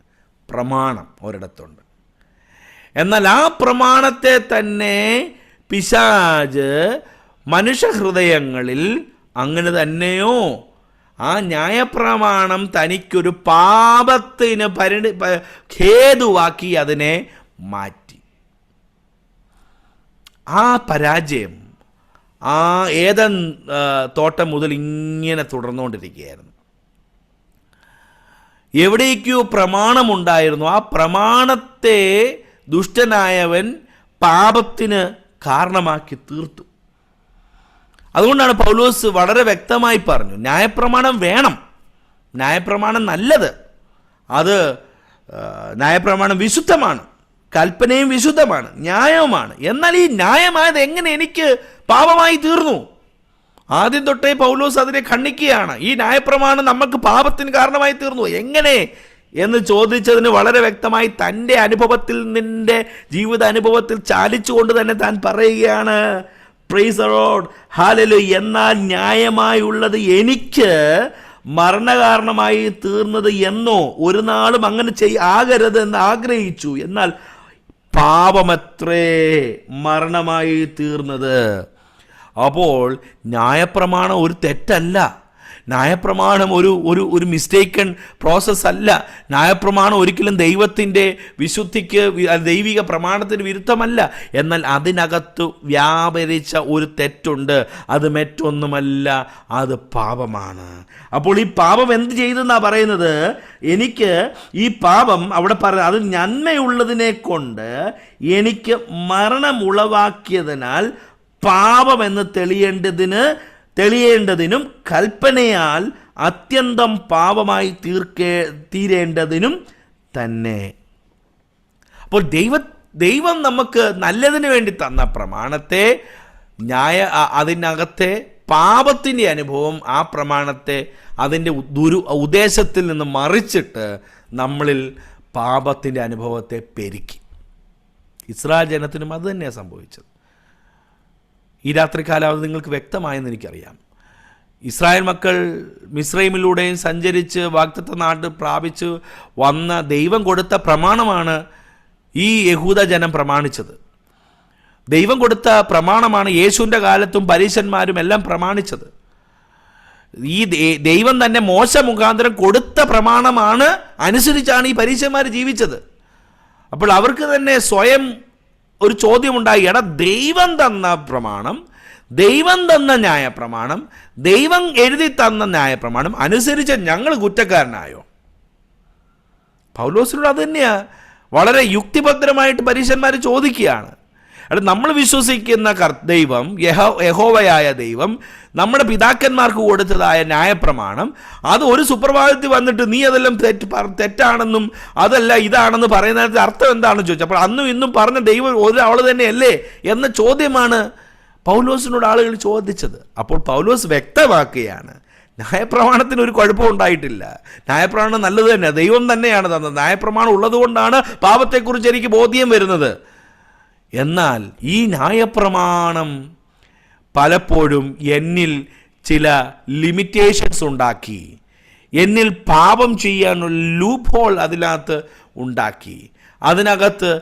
പ്രമാണം ഒരിടത്തുണ്ട്. എന്നാൽ ആ പ്രമാണത്തെ തന്നെ പിശാച് മനുഷ്യഹൃദയങ്ങളിൽ അങ്ങനെ തന്നെയോ ആ ന്യായപ്രമാണം തനിക്കൊരു പാപത്തിന് ഹേതുവാക്കി അതിനെ മാറ്റി. ആ പരാജയം ആ ഏദൻ തോട്ടം മുതൽ ഇങ്ങനെ തുടർന്നുകൊണ്ടിരിക്കുകയായിരുന്നു. എവിടേക്കോ പ്രമാണമുണ്ടായിരുന്നു, ആ പ്രമാണത്തെ ദുഷ്ടനായവൻ പാപത്തിന് കാരണമാക്കി തീർത്തു. അതുകൊണ്ടാണ് പൗലോസ് വളരെ വ്യക്തമായി പറഞ്ഞു, ന്യായപ്രമാണം വേണം, ന്യായപ്രമാണം നല്ലത്, അത് ന്യായപ്രമാണം വിശുദ്ധമാണ്, കൽപ്പനയും വിശുദ്ധമാണ്, ന്യായവുമാണ്. എന്നാൽ ഈ ന്യായമായത് എങ്ങനെ എനിക്ക് പാപമായി തീർന്നു? ആദ്യം തൊട്ടേ പൗലോസ് അതിനെ ഖണ്ഡിക്കുകയാണ്. ഈ ന്യായപ്രമാണം നമുക്ക് പാപത്തിന് കാരണമായി തീർന്നു എങ്ങനെ എന്ന് ചോദിച്ചതിന് വളരെ വ്യക്തമായി തൻ്റെ അനുഭവത്തിൽ, നിന്റെ ജീവിത അനുഭവത്തിൽ ചാലിച്ചുകൊണ്ട് തന്നെ താൻ പറയുകയാണ്, പ്രൈസ് ദി ലോർഡ്, ഹല്ലേലൂയ. എന്നാൽ ന്യായമായുള്ളത് എനിക്ക് മരണകാരണമായി തീർന്നത് എന്നോ, ഒരു നാളും അങ്ങനെ ആകരുത് എന്ന് ആഗ്രഹിച്ചു. എന്നാൽ പാപമത്രേ മരണമായി തീർന്നത്. അപ്പോൾ ന്യായപ്രമാണം ഒരു തെറ്റല്ല, ന്യായപ്രമാണം ഒരു മിസ്റ്റേക്കൺ പ്രോസസ് അല്ല. ന്യായപ്രമാണം ഒരിക്കലും ദൈവത്തിൻ്റെ വിശുദ്ധിക്ക്, ദൈവിക പ്രമാണത്തിന് വിരുദ്ധമല്ല. എന്നാൽ അതിനകത്ത് വ്യാപരിച്ച ഒരു തെറ്റുണ്ട്, അത് മറ്റൊന്നുമല്ല, അത് പാപമാണ്. അപ്പോൾ ഈ പാപം എന്ത് ചെയ്തെന്നാണ് പറയുന്നത്? എനിക്ക് ഈ പാപം അവിടെ പറയുന്നത് അത് നന്മയുള്ളതിനെ കൊണ്ട് എനിക്ക് മരണമുളവാക്കിയതിനാൽ പാപമെന്ന് തെളിയേണ്ടതിനും കൽപ്പനയാൽ അത്യന്തം പാപമായി തീരേണ്ടതിനും തന്നെ. അപ്പോൾ ദൈവം നമുക്ക് നല്ലതിന് വേണ്ടി തന്ന പ്രമാണത്തെ അതിനകത്തെ പാപത്തിൻ്റെ അനുഭവം, ആ പ്രമാണത്തെ അതിൻ്റെ ഉദ്ദേശത്തിൽ നിന്ന് മറിച്ചിട്ട് നമ്മളിൽ പാപത്തിൻ്റെ അനുഭവത്തെ പെരുക്കി. ഇസ്രായേൽ ജനത്തിനും അത് തന്നെയാണ് സംഭവിച്ചത്. ഈ രാത്രികാലം അത് നിങ്ങൾക്ക് വ്യക്തമായെന്ന് എനിക്കറിയാം. ഇസ്രായേൽ മക്കൾ മിസ്രൈമിലൂടെയും സഞ്ചരിച്ച് വാഗ്ദത്ത നാട് പ്രാപിച്ച് വന്ന ദൈവം കൊടുത്ത പ്രമാണമാണ് ഈ യഹൂദ ജനം പ്രമാണിച്ചത്. ദൈവം കൊടുത്ത പ്രമാണമാണ് യേശുവിൻ്റെ കാലത്തും പരീശന്മാരും എല്ലാം പ്രമാണിച്ചത്. ഈ ദൈവം തന്നെ മോശ മുഖാന്തരം കൊടുത്ത പ്രമാണമാണ് അനുസരിച്ചാണ് ഈ പരീശന്മാർ ജീവിച്ചത്. അപ്പോൾ അവർക്ക് തന്നെ സ്വയം ഒരു ചോദ്യമുണ്ടായി, എടാ, ദൈവം തന്ന പ്രമാണം, ദൈവം തന്ന ന്യായപ്രമാണം, ദൈവം എഴുതി തന്ന ന്യായപ്രമാണം അനുസരിച്ച് ഞങ്ങൾ കുറ്റക്കാരനായോ? പൗലോസിനോട് അത് തന്നെയാണ് വളരെ യുക്തിഭദ്രമായിട്ട് പരീശന്മാർ ചോദിക്കുകയാണ്. നമ്മൾ വിശ്വസിക്കുന്ന ദൈവം, യഹോവയായ ദൈവം, നമ്മുടെ പിതാക്കന്മാർക്ക് കൊടുത്തതായ ന്യായപ്രമാണം, അത് ഒരു സുപ്രഭാതത്തിൽ വന്നിട്ട് നീ അതെല്ലാം തെറ്റാണെന്നും അതല്ല ഇതാണെന്ന് പറയുന്നതിന് അർത്ഥം എന്താണെന്ന് ചോദിച്ചു. അപ്പോൾ അന്നും ഇന്നും പറഞ്ഞ ദൈവം ഒരാൾ തന്നെയല്ലേ എന്ന ചോദ്യമാണ് പൗലോസിനോട് ആളുകൾ ചോദിച്ചത്. അപ്പോൾ പൗലോസ് വ്യക്തമാക്കുകയാണ്, ന്യായപ്രമാണത്തിന് ഒരു കുഴപ്പം ഉണ്ടായിട്ടില്ല, ന്യായപ്രമാണം നല്ലത് തന്നെ, ദൈവം തന്നെയാണ് തന്നത്, ന്യായപ്രമാണം ഉള്ളതുകൊണ്ടാണ് പാപത്തെക്കുറിച്ച് എനിക്ക് ബോധ്യം വരുന്നത്. എന്നാൽ ഈ ന്യായപ്രമാണം പലപ്പോഴും എന്നിൽ ചില ലിമിറ്റേഷൻസ് ഉണ്ടാക്കി, എന്നിൽ പാപം ചെയ്യാനുള്ള ലൂപ്പ് ഹോൾ അതിനകത്ത് ഉണ്ടാക്കി. അതിനകത്ത്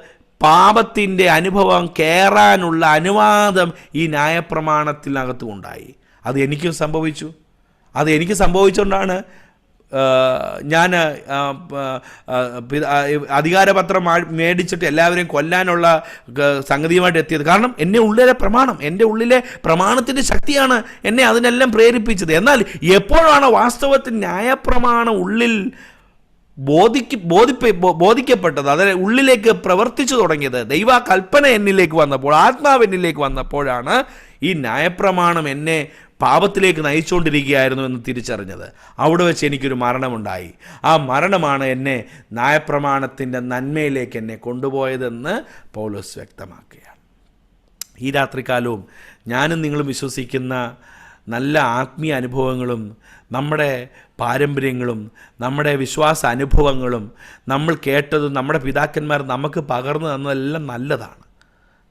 പാപത്തിൻ്റെ അനുഭവം കയറാനുള്ള അനുവാദം ഈ ന്യായപ്രമാണത്തിനകത്തും ഉണ്ടായി. അത് എനിക്കും സംഭവിച്ചു. അത് എനിക്ക് സംഭവിച്ചുകൊണ്ടാണ് ഞാൻ അധികാരപത്രം മേടിച്ചിട്ട് എല്ലാവരെയും കൊല്ലാനുള്ള സംഗതിയുമായിട്ട് എത്തിയത്. കാരണം എൻ്റെ ഉള്ളിലെ പ്രമാണം, എൻ്റെ ഉള്ളിലെ പ്രമാണത്തിൻ്റെ ശക്തിയാണ് എന്നെ അതിനെല്ലാം പ്രേരിപ്പിച്ചത്. എന്നാൽ എപ്പോഴാണ് വാസ്തവത്തിൽ ന്യായപ്രമാണം ഉള്ളിൽ ബോധിക്കപ്പെട്ടത്, അത് ഉള്ളിലേക്ക് പ്രവർത്തിച്ചു തുടങ്ങിയത്, ദൈവകൽപ്പന എന്നിലേക്ക് വന്നപ്പോൾ, ആത്മാവ് എന്നിലേക്ക് വന്നപ്പോഴാണ് ഈ ന്യായപ്രമാണം എന്നെ പാപത്തിലേക്ക് നയിച്ചുകൊണ്ടിരിക്കുകയായിരുന്നു എന്ന് തിരിച്ചറിഞ്ഞത്. അവിടെ വെച്ച് എനിക്കൊരു മരണമുണ്ടായി. ആ മരണമാണ് എന്നെ ന്യായപ്രമാണത്തിൻ്റെ നന്മയിലേക്ക് എന്നെ കൊണ്ടുപോയതെന്ന് പൗലോസ് വ്യക്തമാക്കുകയാണ്. ഈ രാത്രികാലവും ഞാനും നിങ്ങളും വിശ്വസിക്കുന്ന നല്ല ആത്മീയ അനുഭവങ്ങളും നമ്മുടെ പാരമ്പര്യങ്ങളും നമ്മുടെ വിശ്വാസ അനുഭവങ്ങളും നമ്മൾ കേട്ടതും നമ്മുടെ പിതാക്കന്മാർ നമുക്ക് പകർന്നു തന്നതെല്ലാം നല്ലതാണ്.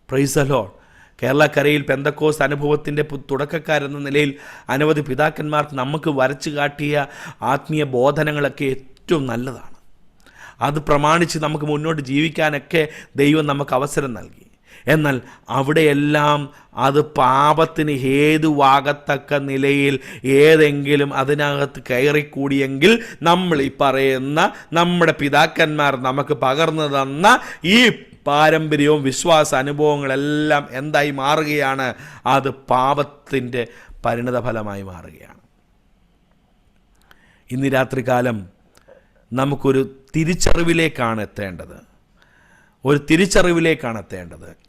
Praise the lord. കേരളക്കരയിൽ പെന്തക്കോസ്ത് അനുഭവത്തിൻ്റെ തുടക്കക്കാരെന്ന നിലയിൽ അനവധി പിതാക്കന്മാർ നമുക്ക് വരച്ചു കാട്ടിയ ആത്മീയ ബോധനങ്ങളൊക്കെ ഏറ്റവും നല്ലതാണ്. അത് പ്രമാണിച്ച് നമുക്ക് മുന്നോട്ട് ജീവിക്കാനൊക്കെ ദൈവം നമുക്ക് അവസരം നൽകി. എന്നാൽ അവിടെയെല്ലാം അത് പാപത്തിന് ഹേതുവാകത്തക്ക നിലയിൽ ഏതെങ്കിലും അതിനകത്ത് കയറിക്കൂടിയെങ്കിൽ നമ്മൾ ഈ പറയുന്ന നമ്മുടെ പിതാക്കന്മാർ നമുക്ക് പകർന്നു തന്ന ഈ പാരമ്പര്യവും വിശ്വാസ അനുഭവങ്ങളെല്ലാം എന്തായി മാറുകയാണ്? അത് പാപത്തിൻ്റെ പരിണതഫലമായി മാറുകയാണ്. ഇന്ന് രാത്രികാലം നമുക്കൊരു തിരിച്ചറിവിലേക്കാണ് എത്തേണ്ടത്.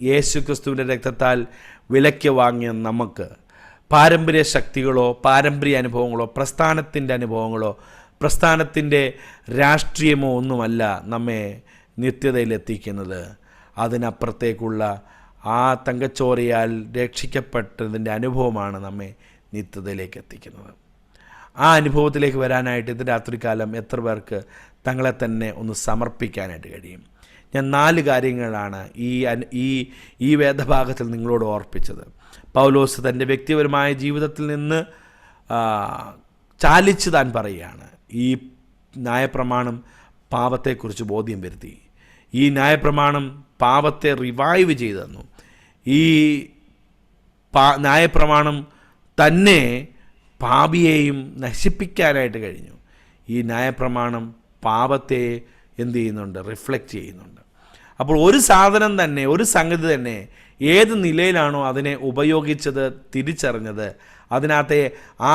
യേശു ക്രിസ്തുവിൻ്റെ രക്തത്താൽ വിലയ്ക്ക് വാങ്ങിയ നമുക്ക് പാരമ്പര്യ ശക്തികളോ പാരമ്പര്യ അനുഭവങ്ങളോ പ്രസ്ഥാനത്തിൻ്റെ അനുഭവങ്ങളോ പ്രസ്ഥാനത്തിൻ്റെ രാഷ്ട്രീയമോ ഒന്നുമല്ല നമ്മെ നിത്യതയിലെത്തിക്കുന്നത്. അതിനപ്പുറത്തേക്കുള്ള ആ തങ്കച്ചോരയാൽ രക്ഷിക്കപ്പെട്ടതിൻ്റെ അനുഭവമാണ് നമ്മെ നിത്യതയിലേക്ക് എത്തിക്കുന്നത്. ആ അനുഭവത്തിലേക്ക് വരാനായിട്ട് ഇത് രാത്രികാലം എത്ര പേർക്ക് തങ്ങളെ തന്നെ ഒന്ന് സമർപ്പിക്കാനായിട്ട് കഴിയും? ഞാൻ 4 കാര്യങ്ങളാണ് ഈ വേദഭാഗത്തിൽ നിങ്ങളോട് ഓർപ്പിച്ചത്. പൗലോസ് തൻ്റെ വ്യക്തിപരമായ ജീവിതത്തിൽ നിന്ന് ചാലിച്ച് താൻ പറയുകയാണ്. ഈ ന്യായപ്രമാണം പാപത്തെക്കുറിച്ച് ബോധ്യം വരുത്തി. ഈ ന്യായപ്രമാണം പാപത്തെ റിവൈവ് ചെയ്തു തന്നു. ഈ ന്യായപ്രമാണം തന്നെ പാപിയെയും നശിപ്പിക്കാനായിട്ട് കഴിഞ്ഞു. ഈ ന്യായപ്രമാണം പാപത്തെ എന്ത് ചെയ്യുന്നുണ്ട്? റിഫ്ലക്റ്റ് ചെയ്യുന്നുണ്ട്. അപ്പോൾ ഒരു സാധനം തന്നെ, ഒരു സംഗതി തന്നെ ഏത് നിലയിലാണോ അതിനെ ഉപയോഗിച്ചത്, തിരിച്ചറിഞ്ഞത്, അതിനകത്തെ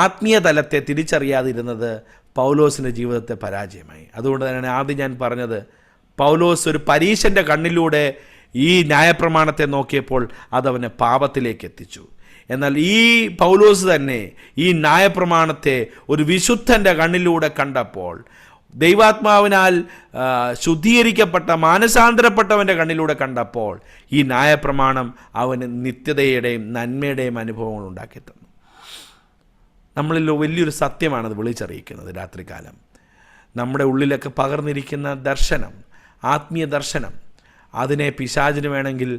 ആത്മീയ തലത്തെ തിരിച്ചറിയാതിരുന്നത് പൗലോസിൻ്റെ ജീവിതത്തെ പരാജയമായി. അതുകൊണ്ട് തന്നെയാണ് ആദ്യം ഞാൻ പറഞ്ഞത്, പൗലോസ് ഒരു പരീശൻ്റെ കണ്ണിലൂടെ ഈ ന്യായപ്രമാണത്തെ നോക്കിയപ്പോൾ അതവനെ പാപത്തിലേക്ക് എത്തിച്ചു. എന്നാൽ ഈ പൗലോസ് തന്നെ ഈ ന്യായപ്രമാണത്തെ ഒരു വിശുദ്ധൻ്റെ കണ്ണിലൂടെ കണ്ടപ്പോൾ, ദൈവാത്മാവിനാൽ ശുദ്ധീകരിക്കപ്പെട്ട മാനസാന്തരപ്പെട്ടവൻ്റെ കണ്ണിലൂടെ കണ്ടപ്പോൾ, ഈ ന്യായപ്രമാണം അവന് നിത്യതയുടെയും നന്മയുടെയും അനുഭവങ്ങൾ ഉണ്ടാക്കി തന്നു. നമ്മളിൽ വലിയൊരു സത്യമാണത് വിളിച്ചറിയിക്കുന്നത്. രാത്രികാലം നമ്മുടെ ഉള്ളിലൊക്കെ പകർന്നിരിക്കുന്ന ദർശനം, ആത്മീയ ദർശനം, അതിനെ പിശാചിന് വേണമെങ്കിൽ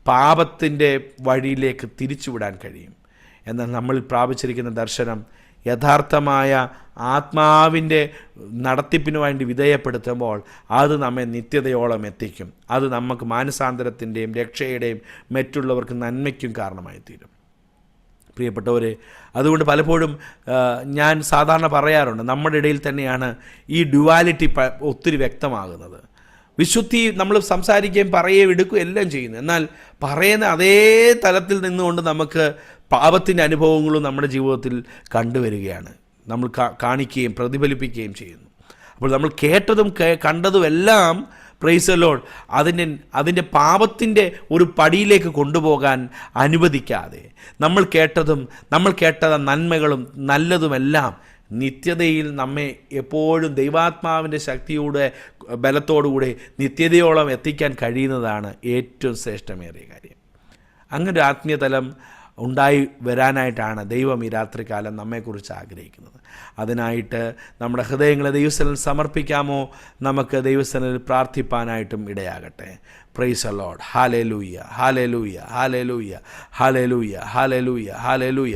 പാപത്തിൻ്റെ വഴിയിലേക്ക് തിരിച്ചുവിടാൻ കഴിയും. എന്നാൽ നമ്മൾ പ്രാപിച്ചിരിക്കുന്ന ദർശനം യഥാർത്ഥമായ ആത്മാവിൻ്റെ നടത്തിപ്പിന് വേണ്ടി വിധേയപ്പെടുത്തുമ്പോൾ അത് നമ്മെ നിത്യതയോളം എത്തിക്കും. അത് നമുക്ക് മാനസാന്തരത്തിൻ്റെയും രക്ഷയുടെയും മറ്റുള്ളവർക്ക് നന്മയ്ക്കും കാരണമായി തീരും. പ്രിയപ്പെട്ടവരെ, അതുകൊണ്ട് പലപ്പോഴും ഞാൻ സാധാരണ പറയാറുണ്ട്, നമ്മുടെ ഇടയിൽ തന്നെയാണ് ഈ ഡ്യുവാലിറ്റി ഒത്തിരി വ്യക്തമാകുന്നത്. വിശുദ്ധി നമ്മൾ സംസാരിക്കുകയും പറയുകയും എടുക്കുകയും എല്ലാം ചെയ്യുന്നു. എന്നാൽ പറയുന്ന അതേ തലത്തിൽ നിന്നുകൊണ്ട് നമുക്ക് പാപത്തിൻ്റെ അനുഭവങ്ങളും നമ്മുടെ ജീവിതത്തിൽ കണ്ടുവരികയാണ്. നമ്മൾ കാണിക്കുകയും പ്രതിഫലിപ്പിക്കുകയും ചെയ്യുന്നു. അപ്പോൾ നമ്മൾ കേട്ടതും കണ്ടതും എല്ലാം പ്രൈസ് ദി ലോർഡ് അതിൻ്റെ പാപത്തിൻ്റെ ഒരു പടിയിലേക്ക് കൊണ്ടുപോകാൻ അനുവദിക്കാതെ നമ്മൾ കേട്ട നന്മകളും നല്ലതുമെല്ലാം നിത്യതയിൽ നമ്മെ എപ്പോഴും ദൈവാത്മാവിൻ്റെ ശക്തിയുടെ ബലത്തോടുകൂടി നിത്യതയോളം എത്തിക്കാൻ കഴിയുന്നതാണ് ഏറ്റവും ശ്രേഷ്ഠമേറിയ കാര്യം. അങ്ങനെ ഒരു ആത്മീയതലം ഉണ്ടായി വരാനായിട്ടാണ് ദൈവം ഈ രാത്രികാലം നമ്മെക്കുറിച്ച് ആഗ്രഹിക്കുന്നത്. അതിനായിട്ട് നമ്മുടെ ഹൃദയങ്ങളെ ദൈവസന്നിധിയിൽ സമർപ്പിക്കാമോ? നമുക്ക് ദൈവസന്നിധിയിൽ പ്രാർത്ഥിപ്പാനായിട്ടും ഇടയാകട്ടെ. Praise the lord. Hallelujah, hallelujah, hallelujah, hallelujah, hallelujah, hallelujah.